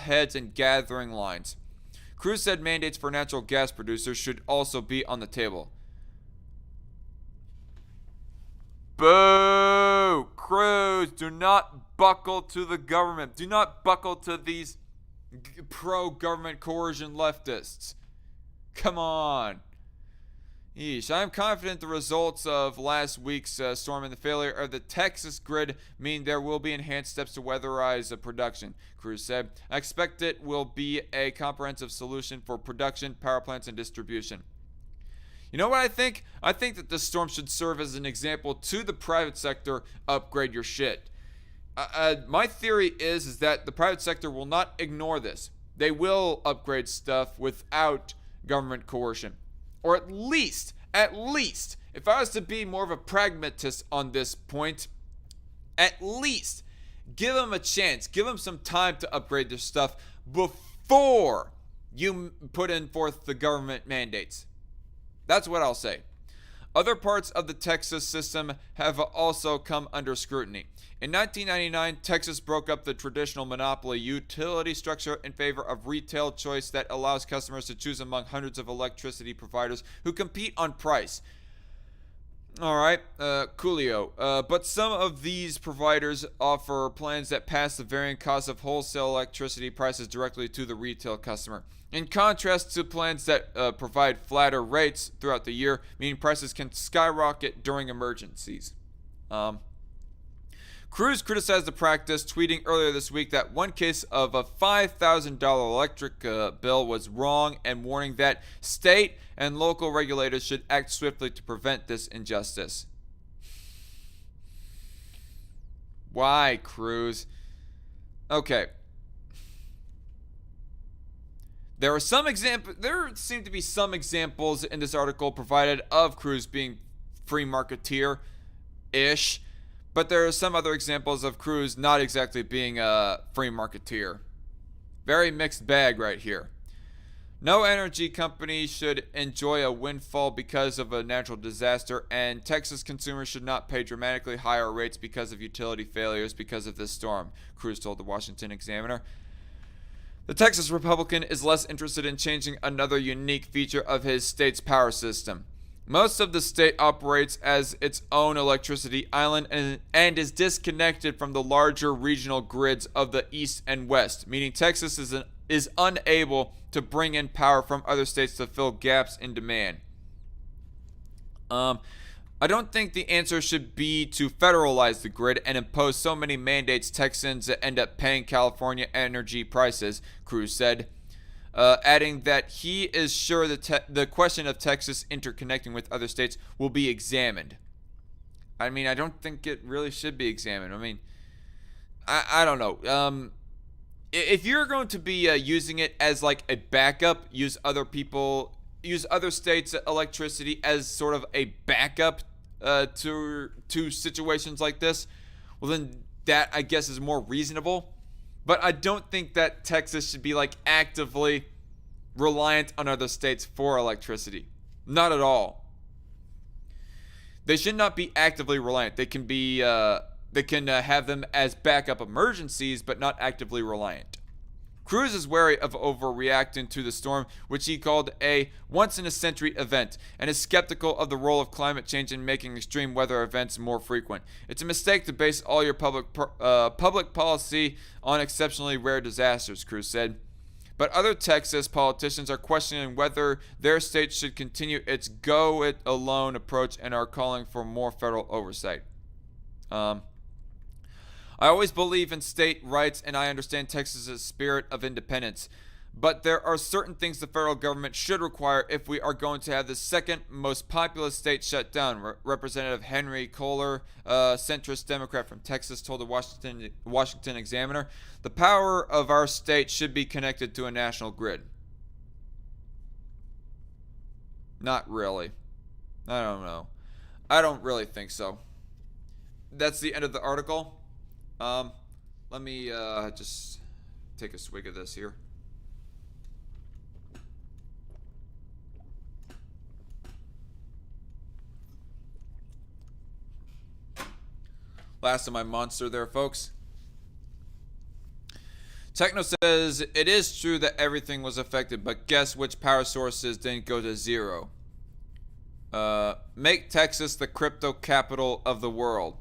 heads and gathering lines. Cruz said mandates for natural gas producers should also be on the table. Boo! Cruz, do not buckle to the government. Do not buckle to these pro-government coercion leftists. Come on. Yeesh. I am confident the results of last week's storm and the failure of the Texas grid mean there will be enhanced steps to weatherize production, Cruz said. I expect it will be a comprehensive solution for production, power plants, and distribution. You know what I think? I think that this storm should serve as an example to the private sector. Upgrade your shit. My theory is that the private sector will not ignore this. They will upgrade stuff without government coercion. Or at least, if I was to be more of a pragmatist on this point, at least give them a chance. Give them some time to upgrade their stuff before you put in forth the government mandates. That's what I'll say. Other parts of the Texas system have also come under scrutiny. In 1999, Texas broke up the traditional monopoly utility structure in favor of retail choice that allows customers to choose among hundreds of electricity providers who compete on price. Alright, coolio. But some of these providers offer plans that pass the varying costs of wholesale electricity prices directly to the retail customer. In contrast to plans that provide flatter rates throughout the year, meaning prices can skyrocket during emergencies. Cruz criticized the practice, tweeting earlier this week that one case of a $5,000 electric bill was wrong, and warning that state and local regulators should act swiftly to prevent this injustice. Why, Cruz? Okay. There seem to be some examples in this article provided of Cruz being free marketeer-ish, but there are some other examples of Cruz not exactly being a free marketeer. Very mixed bag right here. No energy company should enjoy a windfall because of a natural disaster, and Texas consumers should not pay dramatically higher rates because of utility failures because of this storm, Cruz told the Washington Examiner. The Texas Republican is less interested in changing another unique feature of his state's power system. Most of the state operates as its own electricity island and is disconnected from the larger regional grids of the East and West, meaning Texas is unable to bring in power from other states to fill gaps in demand. I don't think the answer should be to federalize the grid and impose so many mandates Texans end up paying California energy prices, Cruz said, adding that he is sure the question of Texas interconnecting with other states will be examined. I mean, I don't think it really should be examined. I mean, I don't know. If you're going to be using it as like a backup, use other states' electricity as sort of a backup to situations like this, well then that I guess is more reasonable. But I don't think that Texas should be like actively reliant on other states for electricity. Not at all. They should not be actively reliant. They can be have them as backup emergencies, but not actively reliant. Cruz is wary of overreacting to the storm, which he called a once-in-a-century event, and is skeptical of the role of climate change in making extreme weather events more frequent. It's a mistake to base all your public policy on exceptionally rare disasters, Cruz said. But other Texas politicians are questioning whether their state should continue its go-it-alone approach and are calling for more federal oversight. I always believe in state rights, and I understand Texas's spirit of independence. But there are certain things the federal government should require if we are going to have the second most populous state shut down, Representative Henry Kohler, centrist Democrat from Texas, told the Washington Examiner. The power of our state should be connected to a national grid. Not really. I don't know. I don't really think so. That's the end of the article. Let me just take a swig of this here. Last of my monster there, folks. Techno says, it is true that everything was affected, but guess which power sources didn't go to zero? Make Texas the crypto capital of the world.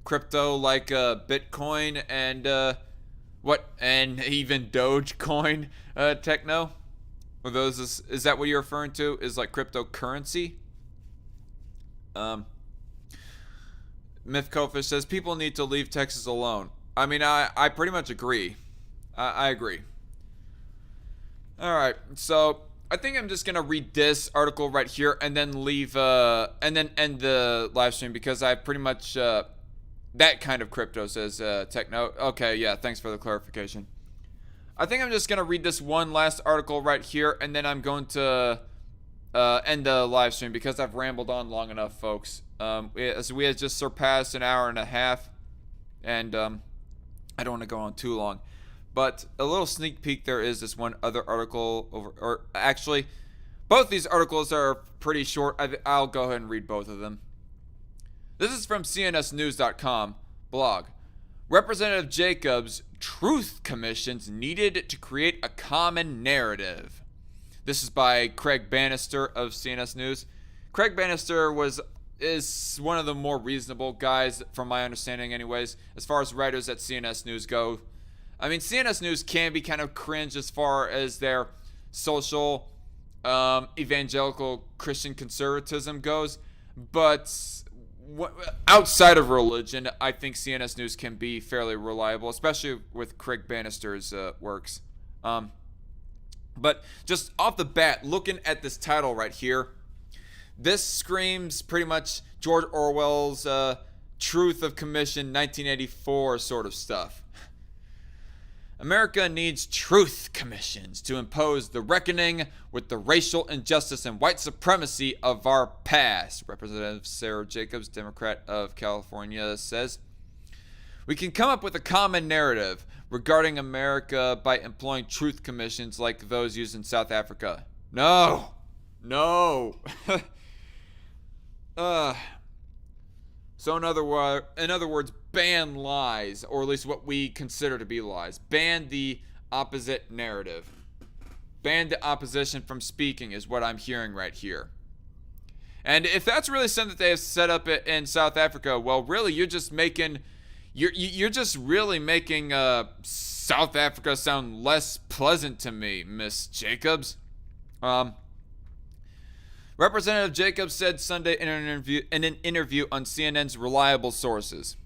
Crypto like Bitcoin and and even Dogecoin, Techno? Are those is that what you're referring to? Is like cryptocurrency? Myth Kofish says people need to leave Texas alone. I mean, I pretty much agree. I agree. All right, so I think I'm just gonna read this article right here and then leave and then end the live stream because I pretty much that kind of crypto, says Techno. Okay, yeah, thanks for the clarification. I think I'm just going to read this one last article right here, and then I'm going to end the live stream because I've rambled on long enough, folks. We had just surpassed an hour and a half, and I don't want to go on too long. But a little sneak peek, there is this one other article, or actually, both these articles are pretty short. I'll go ahead and read both of them. This is from cnsnews.com blog. Representative Jacobs' truth commissions needed to create a common narrative. This is by Craig Bannister of CNS News. Craig Bannister is one of the more reasonable guys, from my understanding anyways, as far as writers at CNS News go. I mean, CNS News can be kind of cringe as far as their social, evangelical Christian conservatism goes, but outside of religion, I think CNS News can be fairly reliable, especially with Craig Bannister's works. But just off the bat, looking at this title right here, this screams pretty much George Orwell's Truth of Commission 1984 sort of stuff. America needs truth commissions to impose the reckoning with the racial injustice and white supremacy of our past, Representative Sarah Jacobs, Democrat of California, says. We can come up with a common narrative, regarding America by employing truth commissions like those used in South Africa. No. No. So in other words, ban lies, or at least what we consider to be lies. Ban the opposite narrative. Ban the opposition from speaking is what I'm hearing right here. And if that's really something that they have set up in South Africa, well, really, you're just really making South Africa sound less pleasant to me, Miss Jacobs. Representative Jacobs said Sunday in an interview on CNN's Reliable Sources.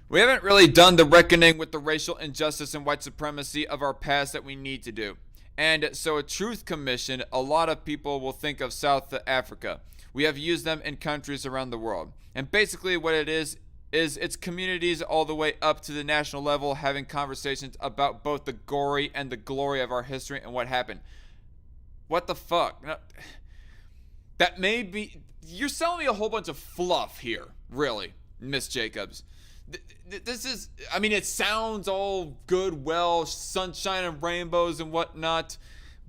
We haven't really done the reckoning with the racial injustice and white supremacy of our past that we need to do. And so a truth commission, a lot of people will think of South Africa. We have used them in countries around the world. And basically what it is it's communities all the way up to the national level having conversations about both the gory and the glory of our history and what happened. What the fuck? No, that may be... You're selling me a whole bunch of fluff here, really, Miss Jacobs. This is... I mean, it sounds all good, well, sunshine and rainbows and whatnot,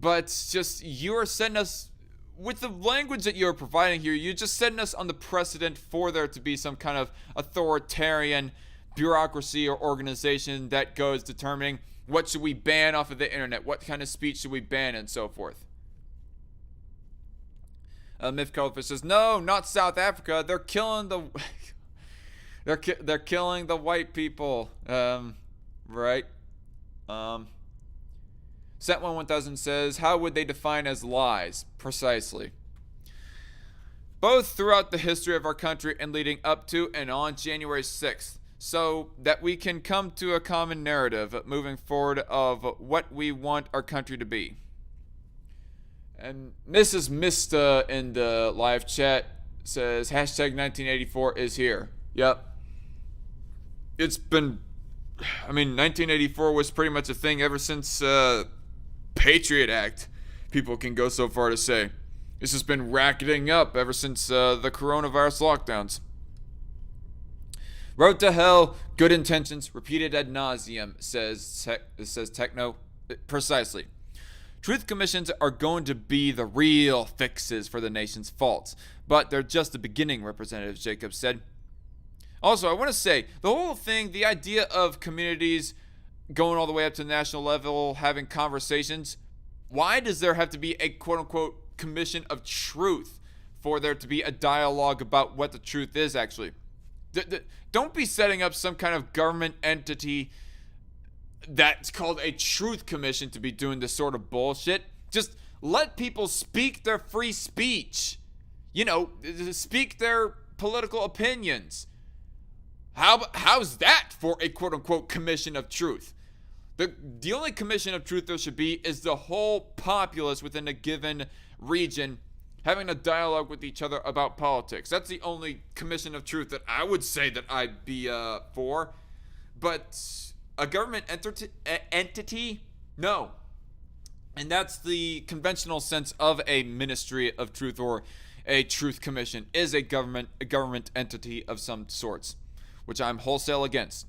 but just you are setting us... With the language that you're providing here, you're just setting us on the precedent for there to be some kind of authoritarian bureaucracy or organization that goes determining what should we ban off of the internet, what kind of speech should we ban, and so forth. Myth Cuttlefish says, no, not South Africa. They're killing the... they're killing the white people. Right? Set11000 says, how would they define as lies? Precisely. Both throughout the history of our country and leading up to and on January 6th, so that we can come to a common narrative moving forward of what we want our country to be. And Mrs. Mista in the live chat says, hashtag 1984 is here. Yep. It's been... I mean, 1984 was pretty much a thing ever since Patriot Act. People can go so far to say. This has been racketing up ever since the coronavirus lockdowns. Road to hell, good intentions, repeated ad nauseum, says Techno. Precisely. Truth commissions are going to be the real fixes for the nation's faults, but they're just the beginning, Representative Jacobs said. Also, I want to say, the whole thing, the idea of communities going all the way up to the national level, having conversations, why does there have to be a quote-unquote commission of truth for there to be a dialogue about what the truth is, actually? Don't be setting up some kind of government entity that's called a truth commission to be doing this sort of bullshit. Just let people speak their free speech. You know, speak their political opinions. How's that for a quote-unquote commission of truth? The only commission of truth there should be is the whole populace within a given region having a dialogue with each other about politics. That's the only commission of truth that I would say that I'd be for. But a government entity? No. And that's the conventional sense of a ministry of truth or a truth commission, is a government entity of some sorts, which I'm wholesale against.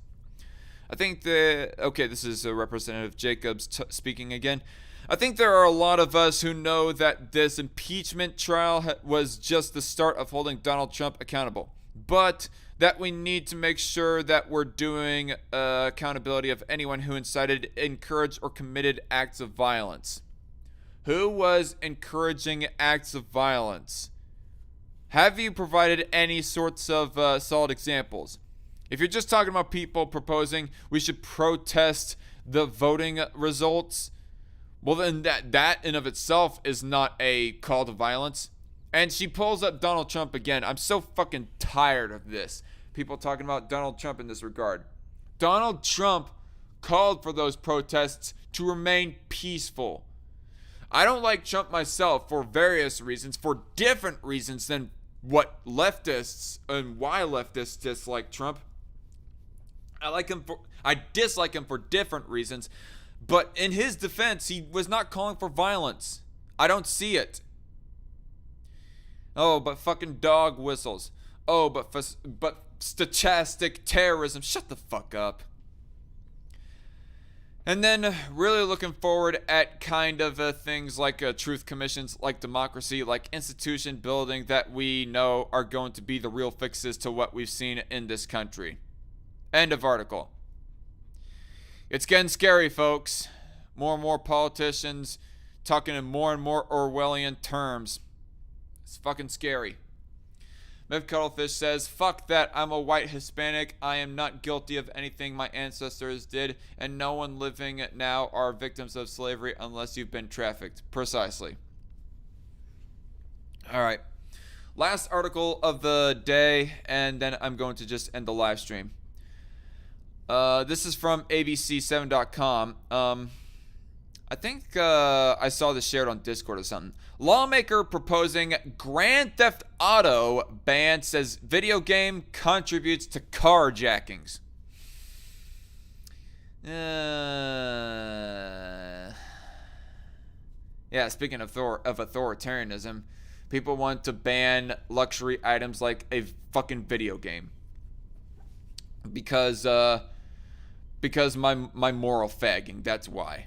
I think this is Representative Jacobs speaking again. I think there are a lot of us who know that this impeachment trial was just the start of holding Donald Trump accountable, but that we need to make sure that we're doing accountability of anyone who incited, encouraged, or committed acts of violence. Who was encouraging acts of violence? Have you provided any sorts of solid examples? If you're just talking about people proposing we should protest the voting results, well then that in of itself is not a call to violence. And she pulls up Donald Trump again. I'm so fucking tired of this. People talking about Donald Trump in this regard. Donald Trump called for those protests to remain peaceful. I don't like Trump myself for various reasons, for different reasons than what leftists and why leftists dislike Trump. I dislike him for different reasons, but in his defense, he was not calling for violence. I don't see it. Oh, but fucking dog whistles. Oh, but stochastic terrorism. Shut the fuck up. And then really looking forward at kind of things like truth commissions, like democracy, like institution building that we know are going to be the real fixes to what we've seen in this country. End of article. It's getting scary, folks. More and more politicians talking in more and more Orwellian terms. It's fucking scary. Myth Cuttlefish says, fuck that, I'm a white Hispanic. I am not guilty of anything my ancestors did, and no one living now are victims of slavery unless you've been trafficked. Precisely. Alright. Last article of the day, and then I'm going to just end the live stream. This is from abc7.com. I think I saw this shared on Discord or something. Lawmaker proposing Grand Theft Auto ban says video game contributes to carjackings. Yeah, speaking of authoritarianism, people want to ban luxury items like a fucking video game. Because my moral fagging, that's why.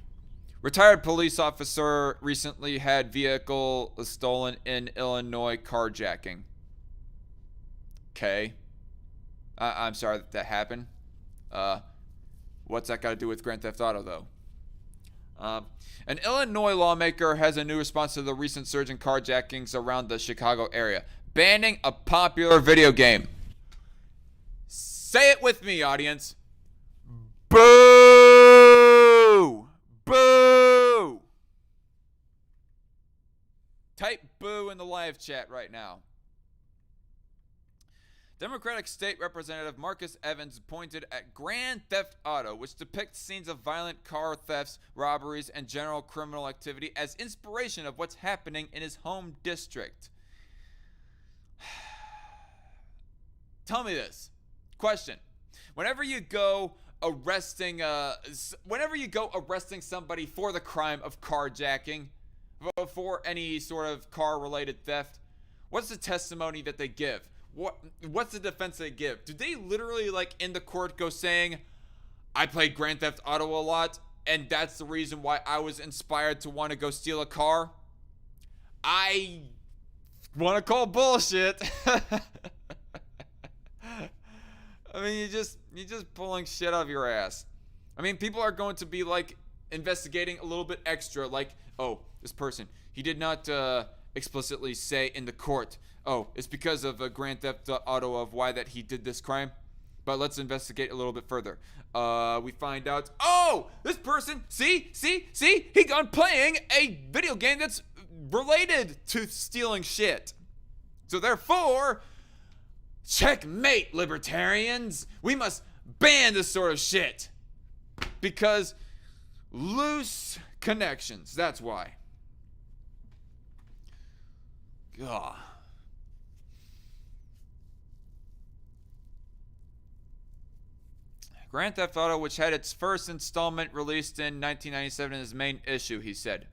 Retired police officer recently had vehicle stolen in Illinois carjacking. Okay. I'm sorry that happened. What's that got to do with Grand Theft Auto, though? An Illinois lawmaker has a new response to the recent surge in carjackings around the Chicago area, banning a popular video game. Say it with me, audience. Boo! Boo! Type boo in the live chat right now. Democratic State Representative Marcus Evans pointed at Grand Theft Auto, which depicts scenes of violent car thefts, robberies, and general criminal activity as inspiration of what's happening in his home district. Tell me this. Question. Whenever you go arresting somebody for the crime of carjacking, for any sort of car-related theft, what's the testimony that they give? What's the defense they give? Do they literally, like, in the court go saying, I played Grand Theft Auto a lot, and that's the reason why I was inspired to want to go steal a car? I want to call bullshit. I mean, you're just pulling shit out of your ass. I mean, people are going to be, like, investigating a little bit extra, like, oh, this person, he did not explicitly say in the court, oh, it's because of a Grand Theft Auto of why that he did this crime, but let's investigate a little bit further. We find out, oh, this person, see, he gone playing a video game that's related to stealing shit. So therefore, checkmate, libertarians. We must ban this sort of shit. Because loose connections. That's why. God. Grand Theft Auto, which had its first installment released in 1997, is main issue, he said.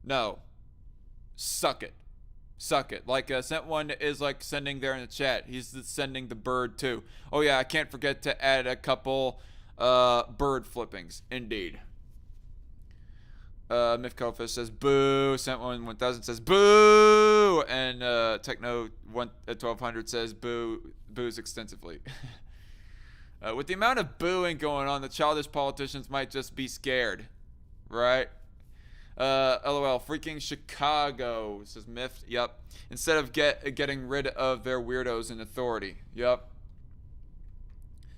No. Suck it. Suck it. Like, sent one is like sending there in the chat. He's sending the bird too. Oh yeah, I can't forget to add a couple bird flippings. Indeed. Myth Cofish says boo. Sent one 1000 says boo. And Techno 1200 says boo. Boos extensively. With the amount of booing going on, the childish politicians might just be scared. Right? LOL, freaking Chicago, says Myth. Yep. Instead of getting rid of their weirdos in authority. Yep.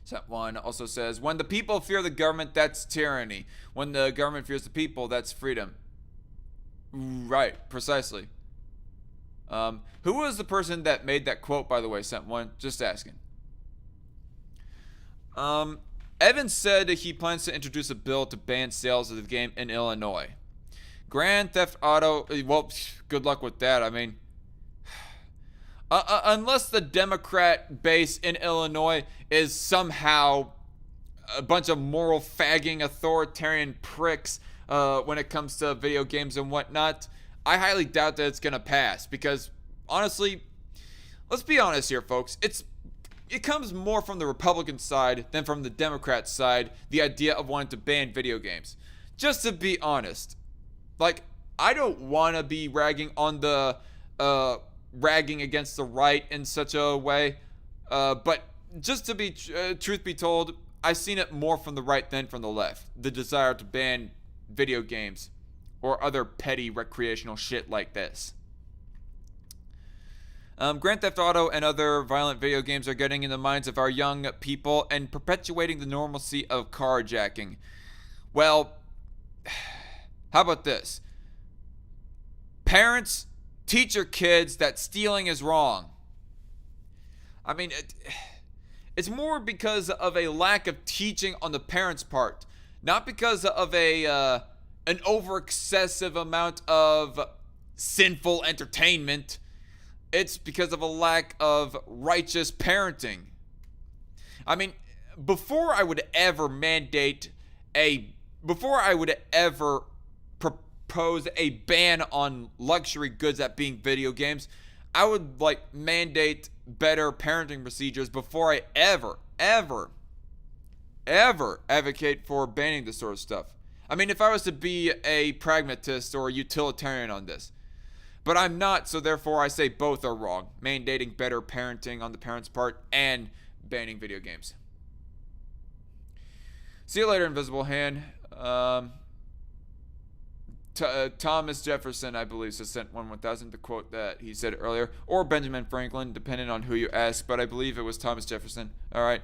Set one also says, when the people fear the government, that's tyranny. When the government fears the people, that's freedom. Right, precisely. Who was the person that made that quote, by the way, sent one? Just asking. Evans said he plans to introduce a bill to ban sales of the game in Illinois. Grand Theft Auto, well, good luck with that. I mean, unless the Democrat base in Illinois is somehow a bunch of moral fagging authoritarian pricks when it comes to video games and whatnot, I highly doubt that it's going to pass. Because, honestly, let's be honest here, folks. It's it comes more from the Republican side than from the Democrat side, the idea of wanting to ban video games. Just to be honest, like, I don't want to be ragging on the ragging against the right in such a way, but just to be truth be told, I've seen it more from the right than from the left, the desire to ban video games or other petty recreational shit like this. Grand Theft Auto and other violent video games are getting in the minds of our young people and perpetuating the normalcy of carjacking. Well, how about this? Parents, teach your kids that stealing is wrong. I mean, it's more because of a lack of teaching on the parents' part, not because of an over excessive amount of sinful entertainment. It's because of a lack of righteous parenting. I mean, before I would ever propose a ban on luxury goods at being video games, I would mandate better parenting procedures before I ever advocate for banning this sort of stuff. I mean, if I was to be a pragmatist or a utilitarian on this. But I'm not, so therefore I say both are wrong. Mandating better parenting on the parents' part and banning video games. See you later, Invisible Hand. Thomas Jefferson, I believe, has sent 1,000 to quote that he said earlier. Or Benjamin Franklin, depending on who you ask. But I believe it was Thomas Jefferson. Alright.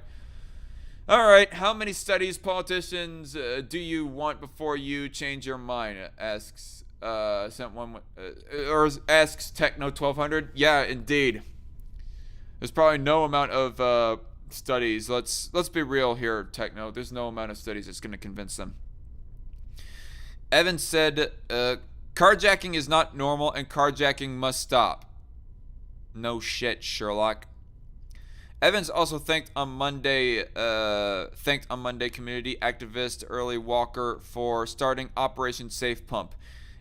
Alright, how many studies, politicians, do you want before you change your mind? Asks asks Techno 1200. Yeah, indeed. There's probably no amount of studies. Let's be real here, Techno. There's no amount of studies that's going to convince them. Evan said, carjacking is not normal and carjacking must stop. No shit, Sherlock. Evans also thanked on Monday community activist Early Walker for starting Operation Safe Pump,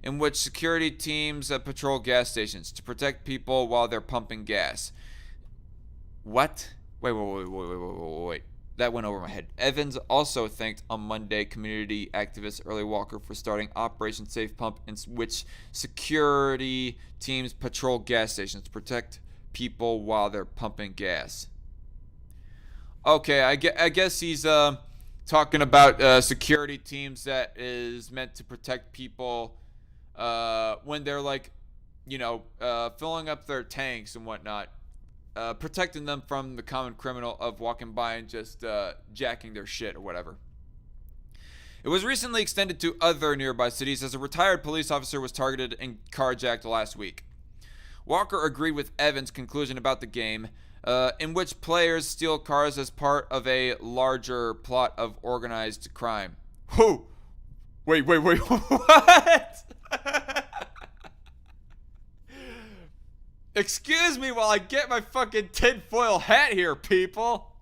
in which security teams patrol gas stations to protect people while they're pumping gas. What? Wait. That went over my head. Evans also thanked on Monday community activist Early Walker for starting Operation Safe Pump, in which security teams patrol gas stations to protect people while they're pumping gas. Okay, I guess he's talking about security teams that is meant to protect people when they're filling up their tanks and whatnot. Protecting them from the common criminal of walking by and just jacking their shit or whatever. It was recently extended to other nearby cities as a retired police officer was targeted and carjacked last week. Walker agreed with Evans' conclusion about the game, in which players steal cars as part of a larger plot of organized crime. Whoa! Wait, what? Excuse me while I get my fucking tinfoil hat here, people.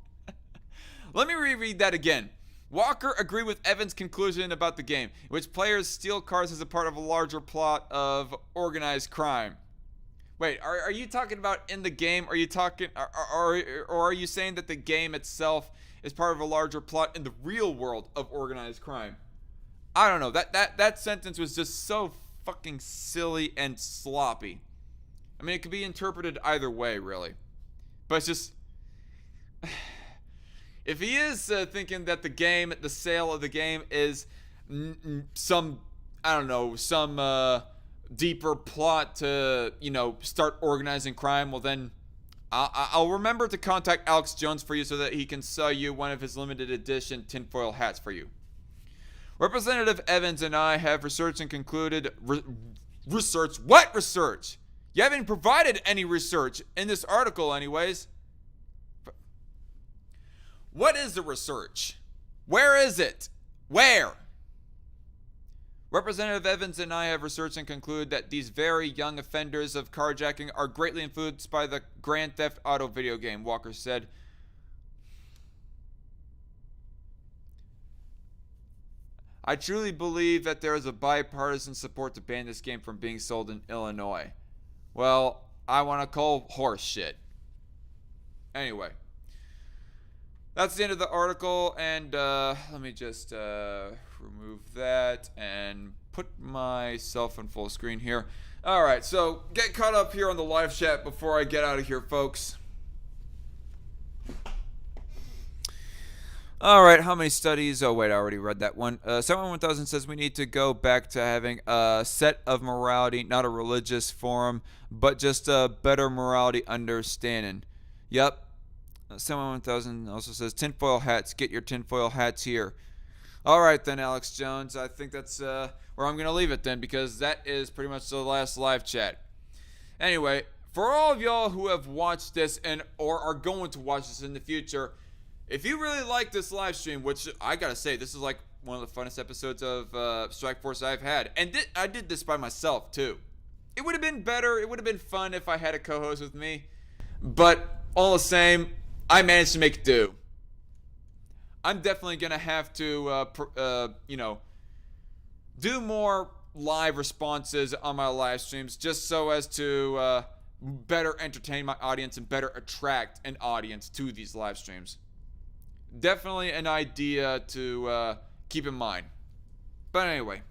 Let me reread that again. Walker agreed with Evans' conclusion about the game, in which players steal cars as a part of a larger plot of organized crime. Wait, are you talking about in the game? Are you talking, or are you saying that the game itself is part of a larger plot in the real world of organized crime? I don't know. That sentence was just so fucking silly and sloppy. I mean, it could be interpreted either way, really. But it's just... If he is thinking that the sale of the game is some deeper plot to, start organizing crime, well then, I'll remember to contact Alex Jones for you so that he can sell you one of his limited edition tinfoil hats for you. Representative Evans and I have researched and concluded... Research? What research? You haven't provided any research in this article anyways. What is the research? Where is it? Where? Representative Evans and I have researched and concluded that these very young offenders of carjacking are greatly influenced by the Grand Theft Auto video game, Walker said. I truly believe that there is a bipartisan support to ban this game from being sold in Illinois. Well, I want to call horse shit. Anyway, that's the end of the article, and let me just remove that and put myself on full screen here. Alright, so get caught up here on the live chat before I get out of here, folks. Alright, how many studies? Oh, wait, I already read that one. 71000 says we need to go back to having a set of morality, not a religious forum, but just a better morality understanding. Yep. 71000 also says tinfoil hats. Get your tinfoil hats here. Alright then, Alex Jones. I think that's where I'm going to leave it then, because that is pretty much the last live chat. Anyway, for all of y'all who have watched this and or are going to watch this in the future, if you really like this live stream, which I gotta say, this is like one of the funnest episodes of Strike Force I've had. And I did this by myself, too. It would have been better, it would have been fun if I had a co-host with me. But, all the same, I managed to make do. I'm definitely gonna have to, do more live responses on my live streams, just so as to better entertain my audience and better attract an audience to these live streams. Definitely an idea to keep in mind. But anyway,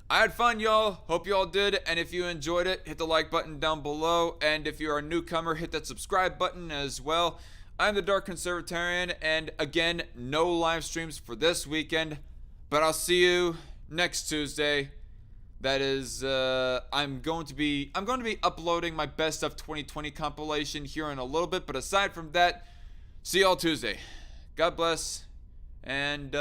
I had fun, y'all. Hope y'all did. And if you enjoyed it, hit the like button down below. And if you're a newcomer, hit that subscribe button as well. I'm the Dark Conservatarian. And again, no live streams for this weekend. But I'll see you next Tuesday. That is, I'm going to be uploading my best of 2020 compilation here in a little bit. But aside from that, see y'all Tuesday. God bless. And,